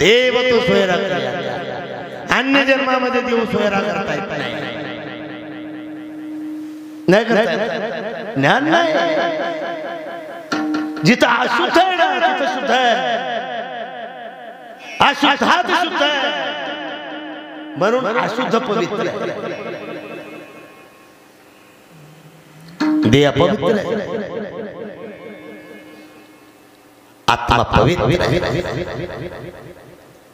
देव तो सोयरा करिया, अन्य जन्मामध्ये देव सोयरा करता येत नाही, नाही करता येत, ज्ञान नाही. जिथं अशुद्ध आहे ना तिथं शुद्ध आहे, अशुद्धात शुद्ध आहे, म्हणून अशुद्ध पवित्र आहे, देह पवित्र आहे, आत्मा पवित्र आहे.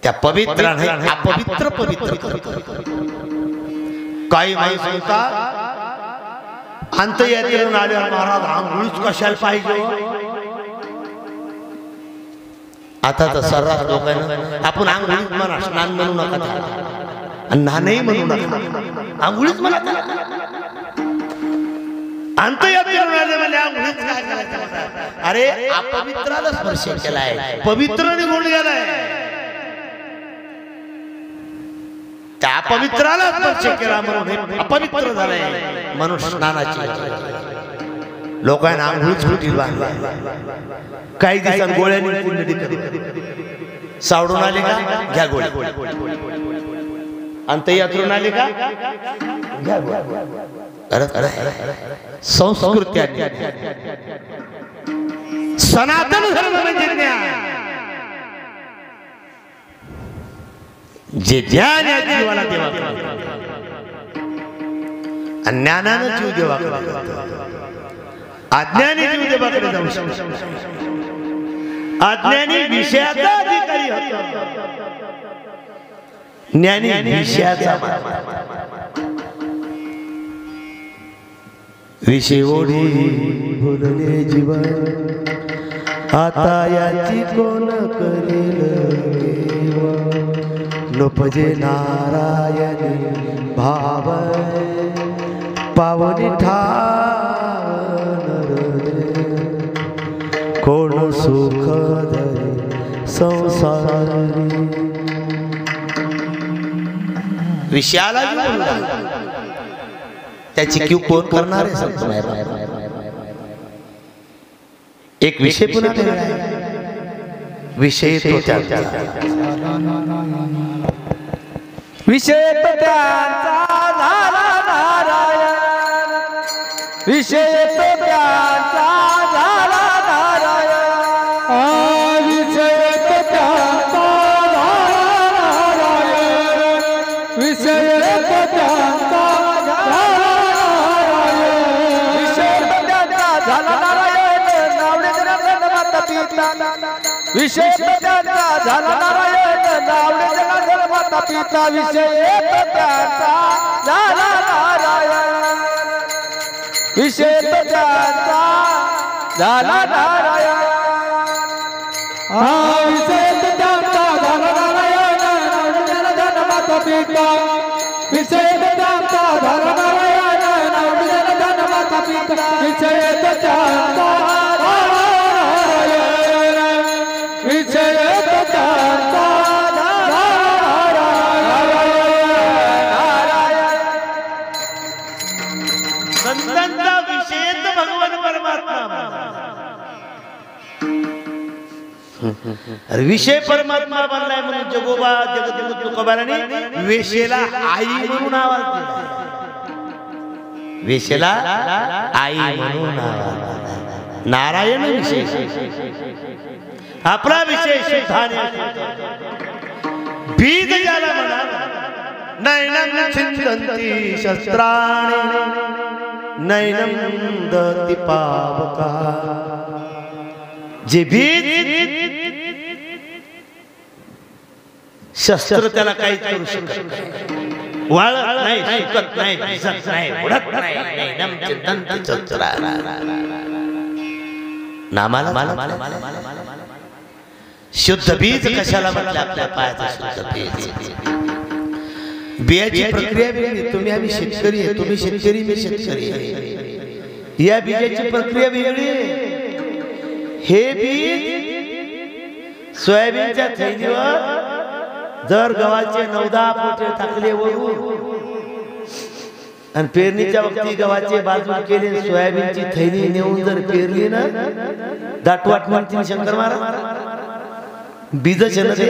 त्या पवित्राने अपवित्र पवित्र करतो. काही माणूस म्हणतात अंत्ययात्रेतून आल्यावर महाराज आंघोळीच कशाला पाहिजे. आता तर सर्रास लोकांना आपण आंघोळीच म्हणा, स्नान म्हणू नका, नानही म्हणू नका, आंघोळीच म्हणा. अंत्ययात्रेतून आले म्हणजे आंघोळीच काय करायचं. अरे अपवित्राला स्पर्श केलाय, पवित्र निघून गेलाय. त्या अपवित्राला स्पर्श केला म्हणून अपवित्र झालाय, म्हणून स्नानाची लोकांना आंघोळीच होती. काही दिवसांत गोळ्याने पुण्य सावडून आले का घ्या गोळ्या, अंत्ययात्रेतून आले का घ्या गोळ्या. संस्कृती सनातन धर्म म्हणजे ज्ञान. जे ज्ञान या जीवाला देवा, ज्ञानानं जीव देवाकडे, अज्ञानी जीव देवाकडे जाऊ शकतो. अज्ञानी विषयाचा अधिकारी होतो, ज्ञानी विषयाचा. विषय ओढी बोलले जीवन, आता याची कोण करेल केवा. नपजे नारायणी भाव पावनी ठाण, कोण सुख धरे संसारी. विषयाला त्याची क्यू कोण करणार आहे. एक विषय पुन्हा विषय तो त्याचा, विषय तो त्याचा झाला नारायण, विषय तो त्याचा झाला नारायण, विषय तो त्याचा झाला नारायण, विषय तो त्याचा विषय त्याचा झाला नारायण, नावडे जनार्दन माता पिता. विषय त्याचा झाला नारायण, विषय त्याचा झाला नारायण, विषय त्याचा झाला नारायण, नावडे जनार्दन माता पिता. विषय त्याचा झाला नारायण, नावडे जनार्दन माता पिता. विषय त्याचा संतांचा विषय भगवान परमात्मा. विषय परमात्मा बनलाय म्हणून जगोबा जगद्गुरु तुकोबाराने वेशेला आई म्हणून आवाज दिला. वेशेला आई म्हणून आवाज. नारायण विषय, आपला विषय शुद्धाने बीज ज्याला म्हणा. नैनं छिंदन्ति शस्त्राणि नैनं दति पावका. जे बीज शस्त्र त्याला काही करू शकत नाही, वाळत नाही, सुकत नाही, भिजत नाही, उडत नाही. नैनं छिंदन्ति शस्त्राणि. नामाला शुद्ध बीज कशाला म्हटलं. आपल्या पायाचं शुद्ध बीज. बियाची प्रक्रिया वेगळी. तुम्ही आम्ही शेतकरी आहे, तुम्ही शेतकरी मी शेतकरी आहे. या बीजाची प्रक्रिया वेगळी. हे बीज सोयाबीनच्या थैलीवर जर गव्हाचे 9-10 पोटे टाकले वरून आणि पेरणीच्या वक्ती गव्हाचे बाजूला केले, सोयाबीनची थैली नेऊन जर पेरली ना, दाटवाट म्हणतील शंकर महाराज. बीजच आहे ना ते.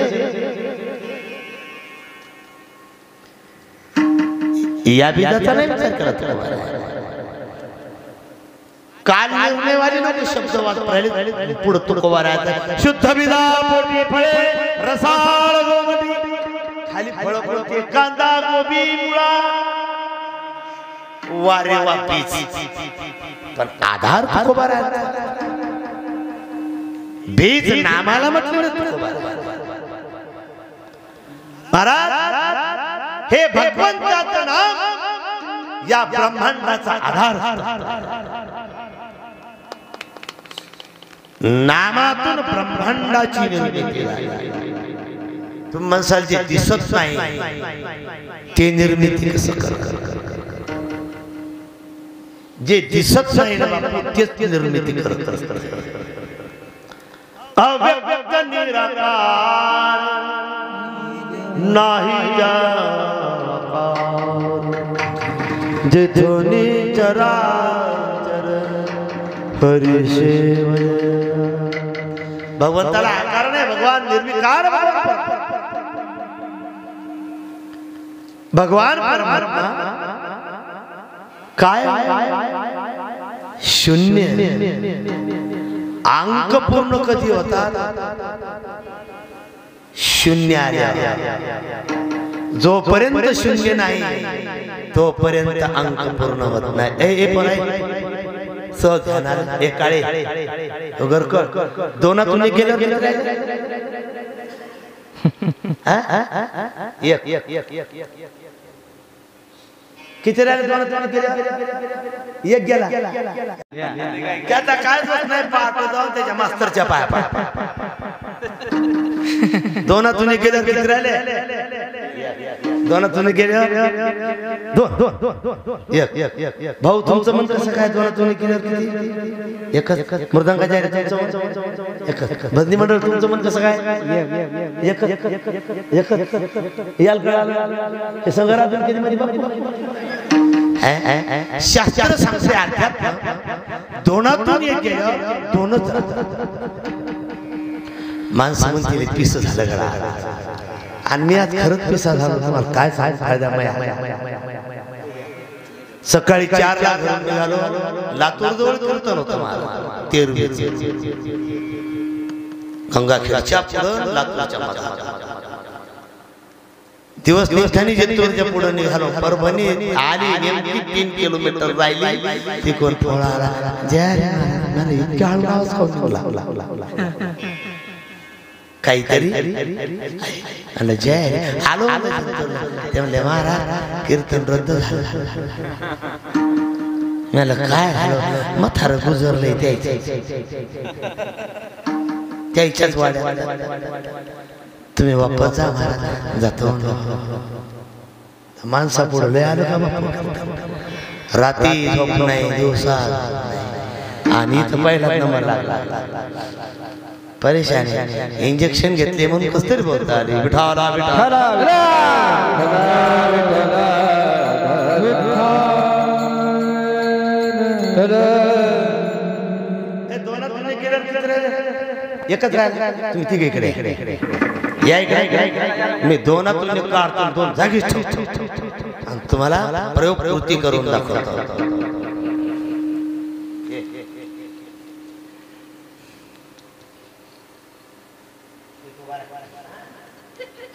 या बीजाचा नाही विचार करत काल निर्णय वाली नको शब्द वापरायले पुढे तुकोवारायचा शुद्ध बीजा पोटी फळे रसाळ गोमटी खाली फळ फळते कांदा गोबी मुळा वारे वापीच पण आधार तुकोवारायचा बीज नामाला म्हटलं महाराज हे भगवंताचं नाम या ब्रह्मांडाचा आधार नामातून ब्रह्मांडाची निर्मिती तुम्ही म्हणसाल जे दिसत नाही ते निर्मिती कसं करत जे दिसत नाही ना बाबा तेच निर्मिती करत असतात अव्यक्त निराकार नाही जिथून चराचर हरिसेव भगवंताला आकार नाही भगवान निर्विकार भगवान परमात्मा काय शून्य अंक पूर्ण कधी होतात शून्य आल्या जोपर्यंत शून्य नाही तोपर्यंत अंक पूर्ण होत नाही पण सहज होणार एक काळे गरकर दोनातून गेलं किती राहिले दोनातून गेले एक गेला त्याचा काय दोष नाही पाहतो जाऊन त्याच्या मास्तरच्या पाया दोनातून गेले किती राहिले दोनातून गेले भाऊ तुमचं मन कसं काय दोनातून गेलं किती एकच मृदंगाच्या एकच भजनी मंडळ तुमचं मन कसं काय एकच याल कळालं हे संघरातून किती मध्ये शास्त्र सांगते अध्यात्म दोनातून एक गेलं दोनच माणसं म्हणते पिस झालं गळा आणि मी आज खरंच पिसा झालो तुम्हाला काय फायदा सकाळी 4 ला घरून निघालो लातूर जवळ कीर्तन होतं मला तेरवी गंगाखेडच्या पुढं लातूरच्या मागे दिवस निष्ठानी जेतूरच्या पुढे निघालो परभणी आली नेमकी 3 किलोमीटर राहिली तिकोन पोळाला जय मला इतका आवाज खाऊन काहीतरी आणि जय आलो ते म्हणले महाराज कीर्तन रद्द झालं मला काय झालं म्हातार गुजरले त्याच्याच वाड्यात तुम्ही वापस जा महाराज जातो माणसा पुढे लय आलो का बापू रात्री झोप नाही दिवसा आणि इथं पहिला नंबर लागला परेशानी इंजेक्शन घेतले म्हणून कस तरी बोलता आले विठाला विठाला एकच राहिला तुम्ही तिघे इकडे या इकडे मी दोनातून काढतो दोन जागीच आणि तुम्हाला प्रयोग कृती करून दाखवतो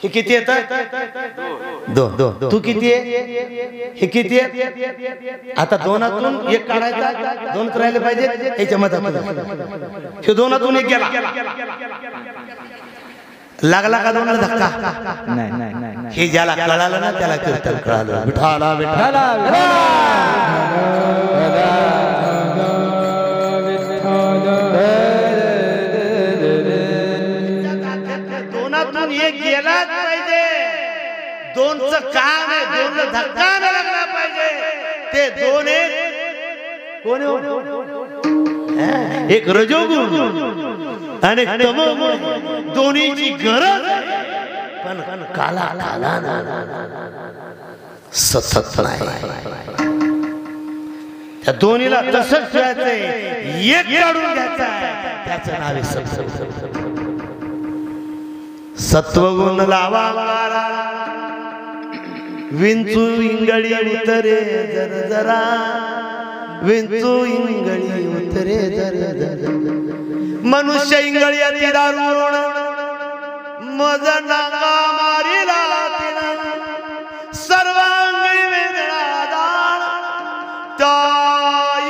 हे किती येतात दोन तू किती आहे हे किती आहे आता दोनातून एक काढायचा दोन राहिले पाहिजे याच्या मधातून हे दोनातून एक गेला लागला का दोनला धक्का नाही हे ज्याला कळालं ना त्याला कीर्तन कळालं विठाला विठाला दोनातून एक गेलाच पाहिजे दोनचं काम आहे दोन धक्का न लागला पाहिजे ते दोन कोण एक रजोगुण आणि तमोगुण दोन्हीची गरज पण काला काला सतत नाही त्या दोन्हीला तसंच ठेवायचंय एक काढून घ्यायचा त्याचं नाव आहे सत्वगुण लावा विंचू इंगळी उतरे जर जरा विंचू इंगळी उतरे जर जरा मनुष्य इंगळी अति दारुण मज नागा मारिला तिनं सर्वांगी वेदना दाण त्या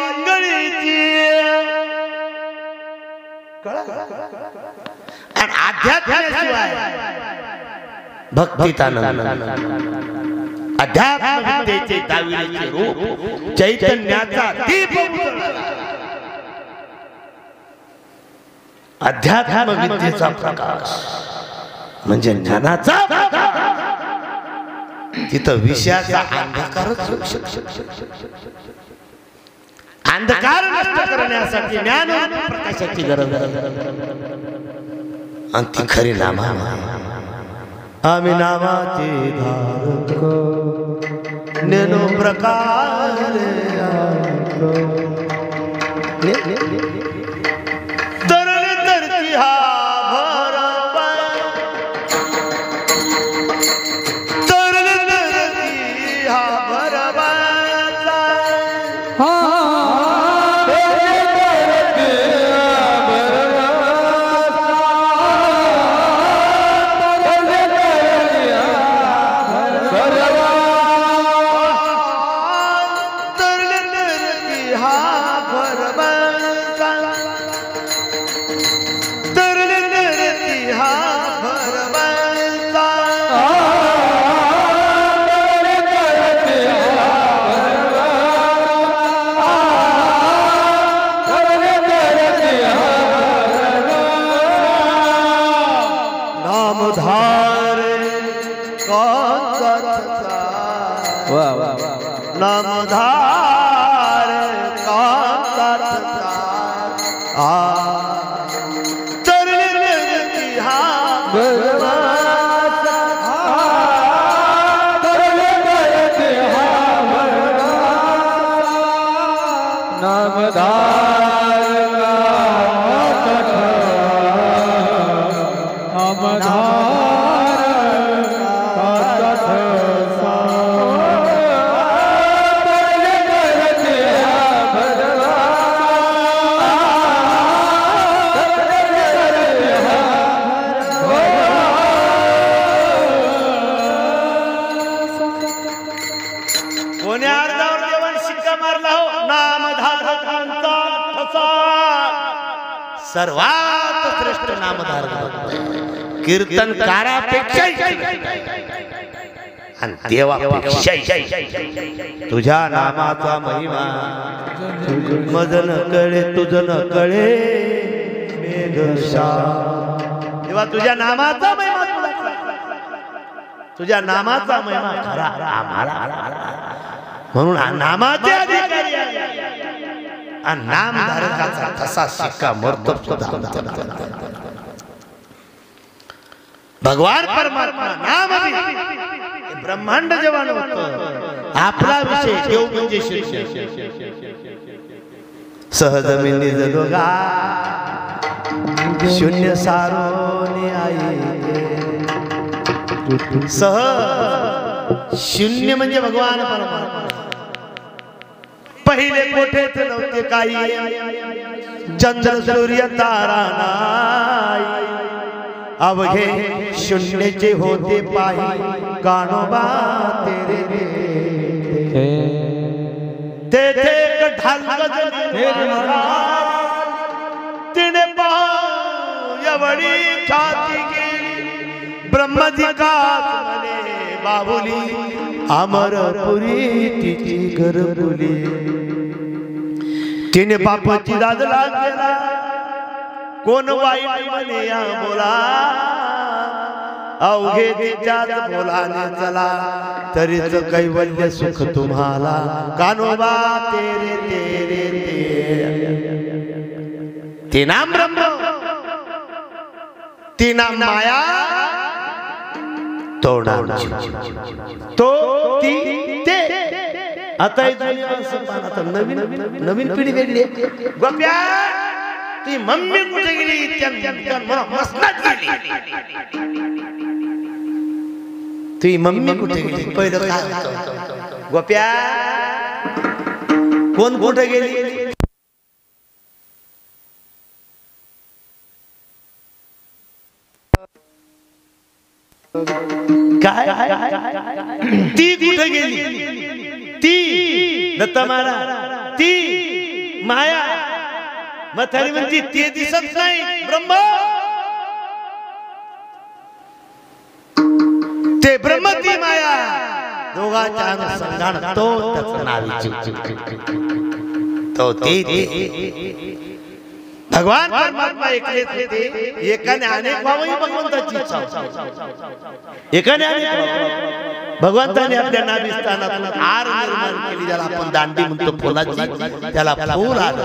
इंगळीची आणि अध्यात्माशिवाय भक्तीतानंद अध्यात्म विद्येचे दाविचे रूप चैतन्याचा दीप अध्यात्म विद्येचा प्रकाश म्हणजे ज्ञानाचा तिथं विषयाचा अंधकारच अंधकार नष्ट करण्यासाठी ज्ञान प्रकाशाची गरज आणि ती खरी नामा आम्ही नामाचे धारक नेनो प्रकार तरल तरती हा भरवा तरल तरती हा भरवा नामधार सर्वात श्रेष्ठ नामधारक कीर्तनकारापेक्षा आणि देवापेक्षा तुझ्या नामाचा महिमा मदन कळे तुझं न कळे मेघशा तेव्हा तुझ्या नामाचा महिमा तुझ्या नामाचा महिमा खरा आम्हाला म्हणून नामाचे अधिकारी आणि नामधारकाचा कसा शिक्का मरतो भगवान परमात्मा नाम ब्रह्मांड जेव्हा नव्हतं आपला विषय देव म्हणजे सहज मी निज दोघा शून्य सारोने आई शून्य म्हणजे भगवान परमात्मा पहिले कोठेच नव्हते काही चंद्र सूर्य तारा नाही अवघे शून्यचे होते पाही कानोबा तेरे तेथे तिने एवढी ख्याती केली ब्रह्मधिकास म्हणे बाबुली अमरपुरी तिची घरपुली तिने बापाची दादला केला कोण वाईट म्हणे या बोला अवघे तिच्याच बोलाने चला तरीच कैवल्य सुख तुम्हाला कानोबा तेरे तेरे तेरे ते नाम ब्रह्म ती नाम माया तो नाम तो ती ते आता नवीन नवीन पिढी वेगळी गोप्या ती मम्मी कुठे गेली मसनात गेली तुझी मम्मी कुठे गेली? पहिलं काय होतं? गोप्या कोण कुठे गेली? काय ती कुठे गेली? ती दत्ता महाराज, ती माया. म्हातारी म्हणती ते दिसत नाही ब्रह्म, ते ब्रह्म ती माया. दोघांच्या अनुसंधान तो त्याचं नाव तो ते भगवान परमात्मा एकलेच होते. एकाने अनेक व्हावं भगवंताची इच्छा होती. एकाने अनेक भगवंताने आपल्या नाभिस्थानातून आर निर्माण केली, ज्याला आपण दांडी म्हणतो फुलाची. त्याला फूल आलं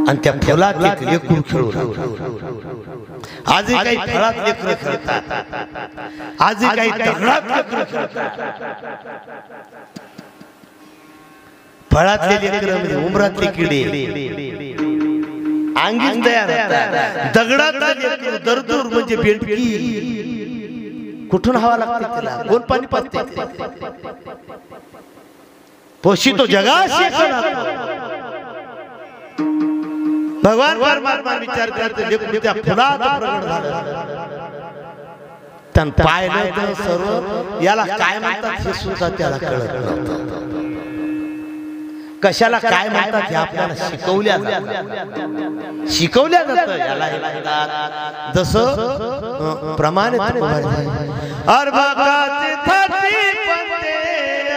आणि त्या फुलात एक लेकरू खेळू लागलं. आजही काही फळात लेकरं खेळतात, आजही काही दगडात लेकरं खेळतात. फळातले लेकरं म्हणजे उमरातले किडे अंगीच तयार होतात. दगडातले लेकरं दरदूर म्हणजे बेडकी. कुठून हवा लागते त्याला? कोण पाणी पाजते? पोषितो जगाशी भगवान परमात्मा विचार करते लेकरू त्या फुलात प्रगट झालं. त्यानं पाहिलं तर सर्व याला काय म्हणतात हे सुद्धा त्याला कळत नव्हतं. कशाला काय म्हणतात हे आपल्याला शिकवल्या जातं. याला हे म्हणतात जसं प्रमाणित अर्भकाचे थाटी पंते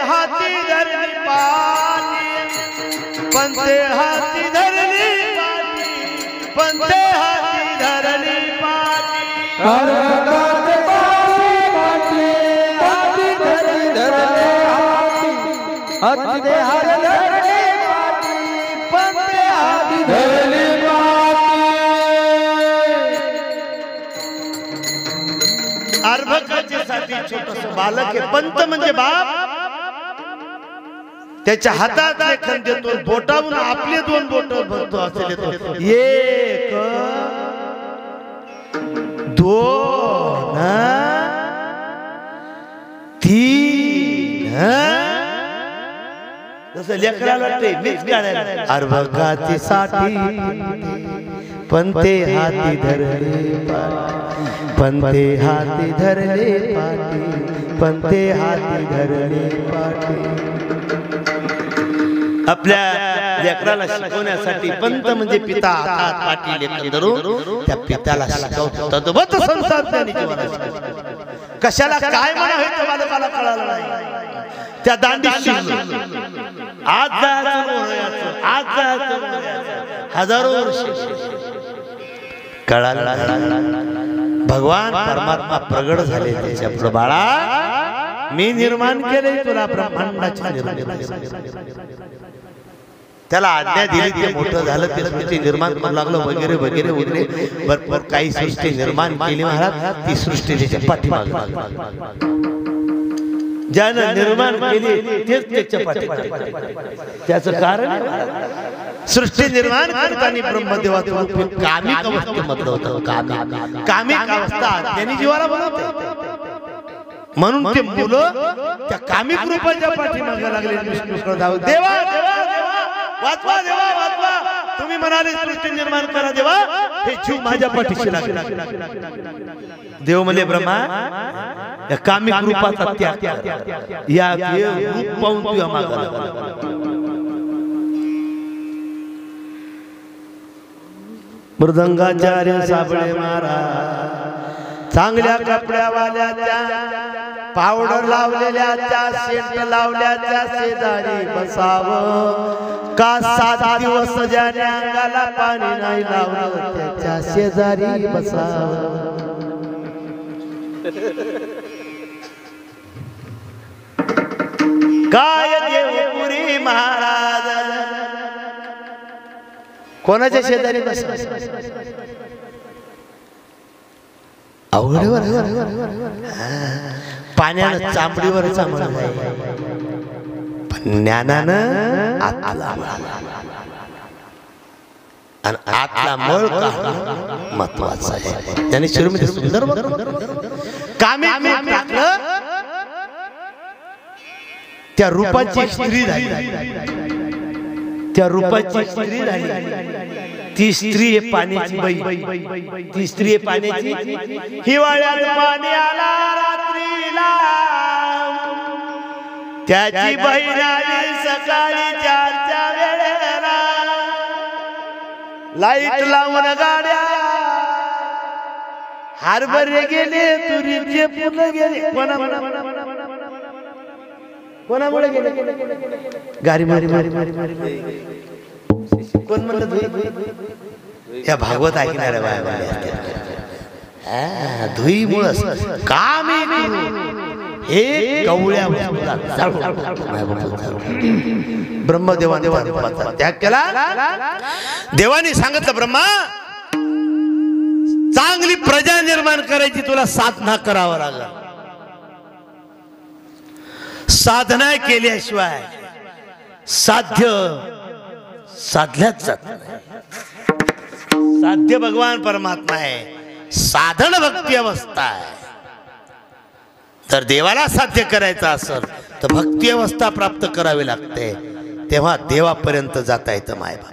हाती धरली पाटी, पंते हाती धरली पाटी, पंते हाती धरली पाटी. अर्भकाचे पाटी हाती धरली पाटी, हाती धरली अर्भकाचे साठी छोटस बालक आहे. पंत म्हणजे बाप. त्याच्या हातात लेखन देतो, बोटावून आपले दोन बोट भरतो असे देतो. एक दोन तीन. जसं लेकराला वाटते मीच काढायला. अर्भकाची साठी पंते हाती धरले पाटी, पंते हाती धरले पाटी, पंते हाती धरले पाटी. आपल्या लेकराला शिकवण्यासाठी पंत म्हणजे पिता हातात पाटी लेकन धरून त्या पित्याला शिकवतो. तद्वत संसार त्यांनी जीवनात कशाला काय म्हणा हे त्या बालकाला कळालं नाही. त्या दांडीत आज जायचं, आज जायचं, हजारो वर्ष कळालं. भगवान परमात्मा प्रगट झाले त्याच्या पुढे. बाळा मी निर्माण केले तुला ब्रह्मांडाच्या निर्माण. त्याला आज्ञा दिली, ते मोठं झालं, ते सृष्टी निर्माण करू लागलं वगैरे वगैरे वगैरे. भरपूर काही सृष्टी निर्माण केली महाराज. ती सृष्टी त्याच्या पाठीमागे ज्यानं निर्माण केली तेच त्याच्या पाठीमागे. त्याचं कारण सृष्टी निर्माण करताना ब्रह्मदेवाचं रूप कामिक अवस्थेमधलं होतं. कामिक अवस्था त्यांनी जीवाला बनवते. म्हणून ते मुलं त्या कामिक रूपाच्या पाठीमागे लागले. विष्णू धाव देवा देवा देवा वाचवा, देवा वाचवा. तुम्ही म्हणाले सृष्टी निर्माण करा देवा, हे जीव माझ्या पाठीशी लागले. देव म्हणले ब्रह्मा या कामिक रूपाचा त्याग या रूप पाहून तुझ्या मागे. मृदंगाचार्य साबळे महाराज चांगल्या कपड्यावाल्याच्या पावडर लावलेल्या त्या सेंट लावल्याच्या शेजारी बसावं. का 7 दिवस ज्याने अंगाला पाणी नाही लावलं त्याच्या शेजारी बसावं. काय देवपुरी महाराज कोणाच्या शेजारी बसावं? अवघडवर पाण्यानं चांबडीवर चांबड पण ज्ञानानं आतला आणि आतला मळ काढणं महत्वाचं आहे. त्याने शिरोमध्ये सुंदर कामे टाकलं त्या रूपाची स्त्री झाली, त्या रूपाची स्त्री झाली। ती स्त्री आहे पाण्याची बाई, ती स्त्री आहे पाण्याची। हिवाळ्यात पाणी आला रात्रीला, त्याची बहीण आली सकाळी 4च्या वेळेला। लाईट लावून गाड्या हरभरे गेले, तुरीचे फुलं गेले, कोणामुळे गेले? गाडी मारी मारी मारी मारी मारी। कोण म्हणलं? या भागवत ऐकणाऱ्या बाया धुईमुळे कामे हे कवळ्या ब्रह्मदेवाने त्याग केला। देवाने सांगितलं, ब्रह्मा चांगली प्रजा निर्माण करायची, तुला साधना करावं लागलं। साधना केल्याशिवाय साधल्याच जात नाही। साध्य भगवान परमात्मा आहे, साधन भक्ती अवस्था आहे। जर देवाला साध्य करायचं असेल तर भक्ती अवस्था प्राप्त करावी लागते, तेव्हा देवापर्यंत जाता येतं माय बाप।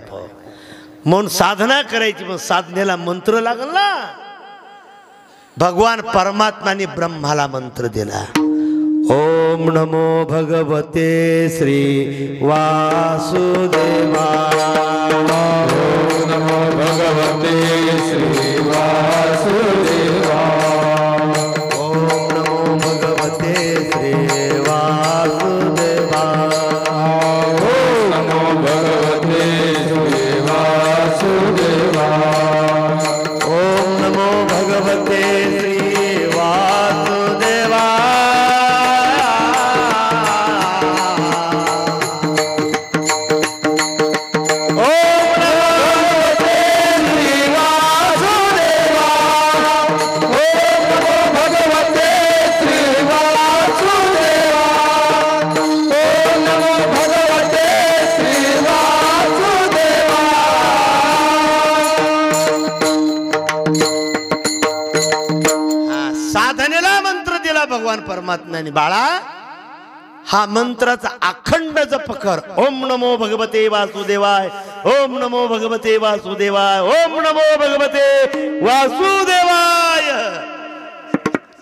म्हणून साधना करायची, मग साधनेला मंत्र लागल ना। भगवान परमात्माने ब्रह्माला मंत्र दिला, ओम नमो भगवते श्री वासुदेवाय। ओम नमो भगवते श्री वासुदेवाय। ओम नमो भगवते श्री वासुदेवाय। ओम नमो भगवते श्री वासुदेवाय। ओम नमो भगवते श्री वासुदेवाय। साधनेला मंत्र दिला भगवान परमात्म्याने, बाळा हा मंत्राचा अखंड जप कर। ओम नमो भगवते वासुदेवाय, ओम नमो भगवते वासुदेवाय, ओम नमो भगवते वासुदेवाय।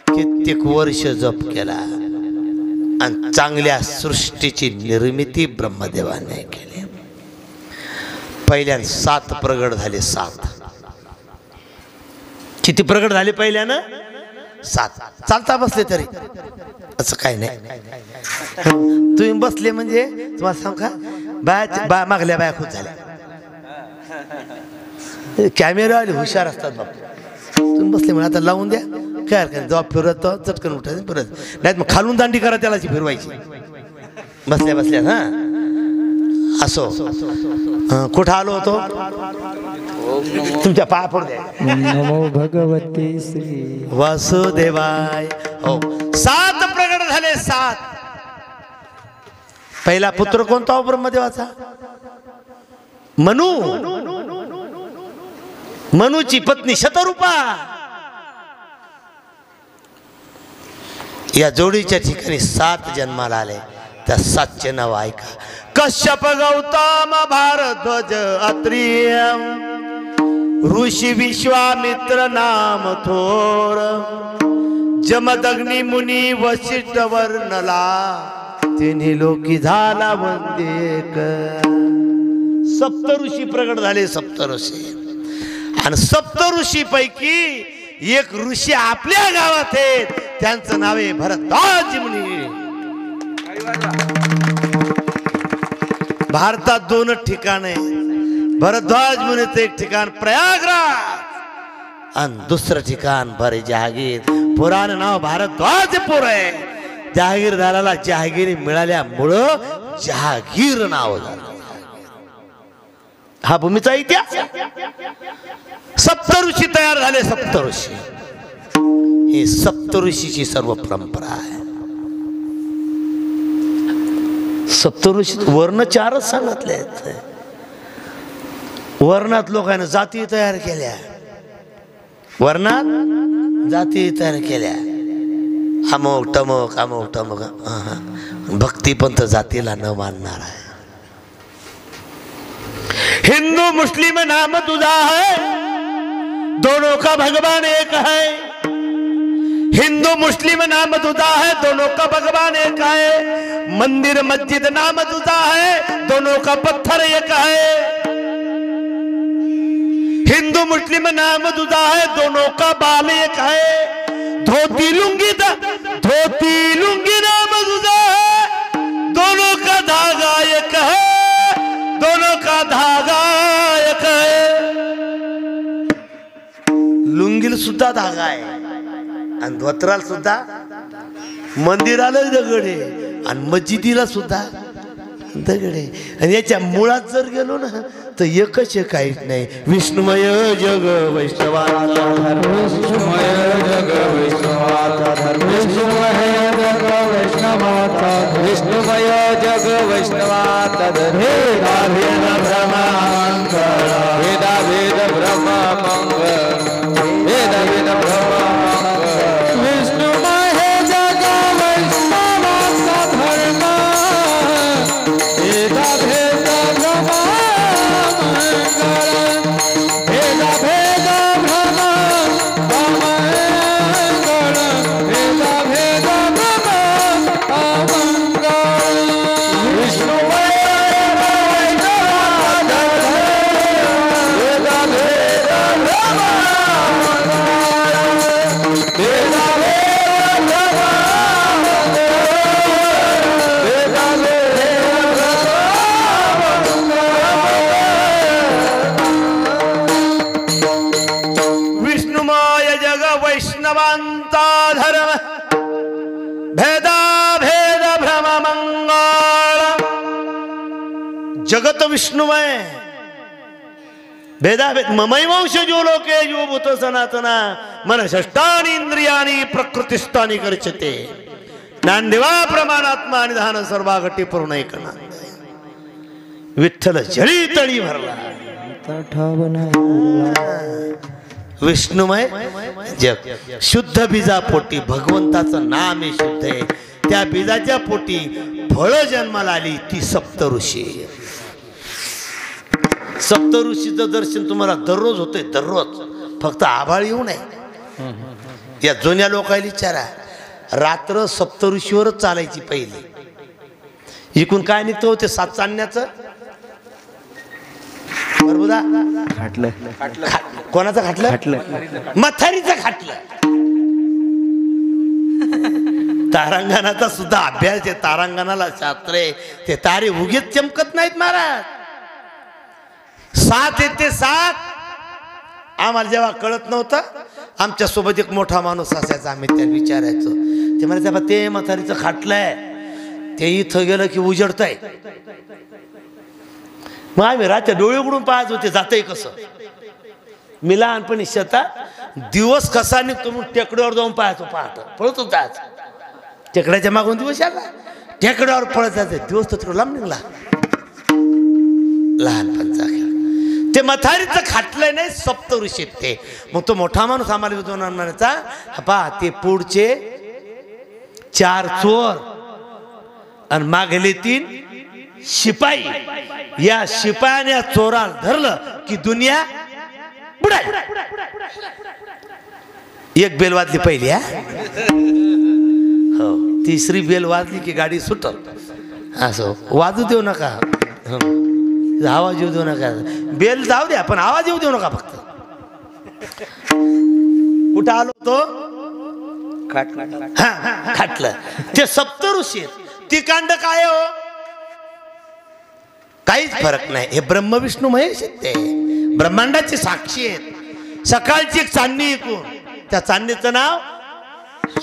कित्येक वर्ष जप केला आणि चांगल्या सृष्टीची निर्मिती ब्रह्मदेवाने केली। पहिल्यानं 7 प्रगट झाले, 7 किती प्रगट झाले पहिल्यानं? 7। चालता बसले तरी असं काही नाही। तुम्ही बसले म्हणजे तुम्हाला सांग का, बाया मागल्या बाया खूप झाल्या। कॅमेरावाले हुशार असतात बाप। तुम्ही बसले म्हणजे आता लावून द्या, काय हरकत, जेव्हा फिरत चटकन उठायचं परत, नाही मग खालून दांडी करा त्याला फिरवायची बसल्या बसल्या। हा असो, कुठं आलो होतो? तुमच्या पाया पडू द्या। नमो भगवते श्री वासुदेवाय। हो, 7 प्रगट झाले, 7। पहिला पुत्र कोणता हो ब्रह्मदेवाचा? मनू। मनूची पत्नी शतरूपा। या जोडीच्या ठिकाणी 7 जन्माला आले, त्या 7चे नाव ऐका। कश्यप, गौतम, भारद्वाज, अत्रि, ऋषी विश्वामित्र नाम थोर, जमदग्नी मुनी वशिष्ठ वर्णला, तिन्ही लोकी झाला वंदेक। 7 ऋषी प्रगट झाले, 7 ऋषी। आणि 7 ऋषी पैकी एक ऋषी आपल्या गावात आहेत, त्यांचं नाव आहे भरद्वाज मुनी। भारतात 2 ठिकाण आहे, भरद्वाज मुनीचं एक ठिकाण प्रयागराज आणि दुसरं ठिकाण भरे जहागीर। पुराण नाव भारद्वाजपूर आहे। जहागीरदाराला जहागिरी मिळाल्यामुळं जहागीर नाव झालं। हा भूमीचा इतिहास। 7 ऋषी तयार झाले, 7 ऋषी। ही 7 ऋषीची सर्व परंपरा आहे। 7 ऋषी वर्ण 4च सांगितले आहेत। वर्णात लोकांना जाती तयार केल्या, वर्णात जाती तयार केल्या। अमोक टमोक अमोक टमोक भक्तिपंथ जातीला न मानणार आहे। हिंदू मुस्लिम नाम तुझा है, दोनों का भगवान एक है। हिंदू मुस्लिम नाम तुझा है, दोनों का भगवान एक है। मंदिर मस्जिद नाम तुझा है, दोनों का पत्थर एक है। हिंदू मुस्लिम नाम तुझा है, दोनों का बाल एक है। धोती लुंगी नाम तुझा है, दोनों का धागा एक है, दोनों का धागा एक है। लुंगीला सुद्धा धागा आहे आणि धोत्राला सुद्धा, मंदिराला दगड आहे आणि मस्जिदीला सुद्धा दगड आहे। आणि याच्या मुळात जर गेलो ना तर एकच आहे, काहीच नाही। विष्णुमय जग वैष्णवाचा धर्म, विष्णुमय जग वैष्णवाचा धर्म, विष्णुमय जग वैष्णवाचा धर्म, विष्णुमय जग वैष्णवाचा धर्म। वेदा वेद ब्रह्मांकर, वेदा वेद ब्रह्मांकर, वेदा वेद ब्रह्मांकर। विष्णुमय जग वैष्णवाचा धर्म, वेदा वेद जगत विष्णुमय भेदा भेद ममैवंश जो लोके जो भूत सनातना मन षष्टानि इंद्रियानि प्रकृतिस्थानि कर्चते ज्ञानदेवा प्रमाणात्मा निधान सर्वाघटी पूर्ण ऐकना। विठ्ठल जळी तळी भरला विष्णुमय जग। शुद्ध बीजा पोटी भगवंताचं नाम हे शुद्ध आहे, त्या बीजाच्या पोटी फळ जन्माला आली ती सप्त ऋषी। सप्त ऋषीचं दर्शन तुम्हाला दररोज होतंय, दररोज, फक्त आभाळ येऊ नये। या जुन्या लोकांना विचारा, रात्र सप्त ऋषीवरच चालायची पहिली। इकून काय निघतं होते सात चालण्याचं बरोबर खाटलं, कोणाचं खाटलं? मथारीचं खाटलं। तारांगणाचा सुद्धा अभ्यास आहे, तारांगणाला शास्त्र आहे, ते तारे उगीच चमकत नाहीत महाराज। सात येते सात। आम्हाला जेव्हा कळत नव्हतं, आमच्या सोबत एक मोठा माणूस असायचा, आम्ही त्याला विचारायचो, ते म्हणायचं ते म्हातारीचं खाटलंय, ते इथं गेलं की उजडतंय। मग आम्ही रात्री डोळे उघडून पाहत होते जातंय कसं। मी लहानपणी शेतात दिवस कसा निघतो म्हणून टेकड्यावर जाऊन पाहतो, पळत होता। टेकड्याच्या मागून दिवस आला, टेकड्यावर पळत जायचं, दिवस तर तिकडं लांब निघला। लहानपणचा खेळ ते मथारीचं खाटलंय नाही, सप्त ऋषीत ते। मग तो मोठा माणूस आम्हाला विद्वान म्हणायचा, पहा ते पुढचे 4 चोर आणि मागले 3 शिपाई, या शिपायाने चोराला धरलं की दुनिया बुडाली। एक बेल वाजली पहिली, हो, तिसरी बेल वाजली की गाडी सुटल। असं वाजू देऊ नका, आवाज येऊ देऊ नका, बेल जाऊ द्या पण आवाज येऊ देऊ नका फक्त। कुठं आलो तो खाटलं, ते सप्त ऋषी। ती कांड काय हो, काहीच फरक नाही। हे ब्रह्म विष्णू महेश आहेत, ते ब्रह्मांडाची साक्षी आहेत। सकाळची एक चांदणी ऐकून, त्या चांदणीचं नाव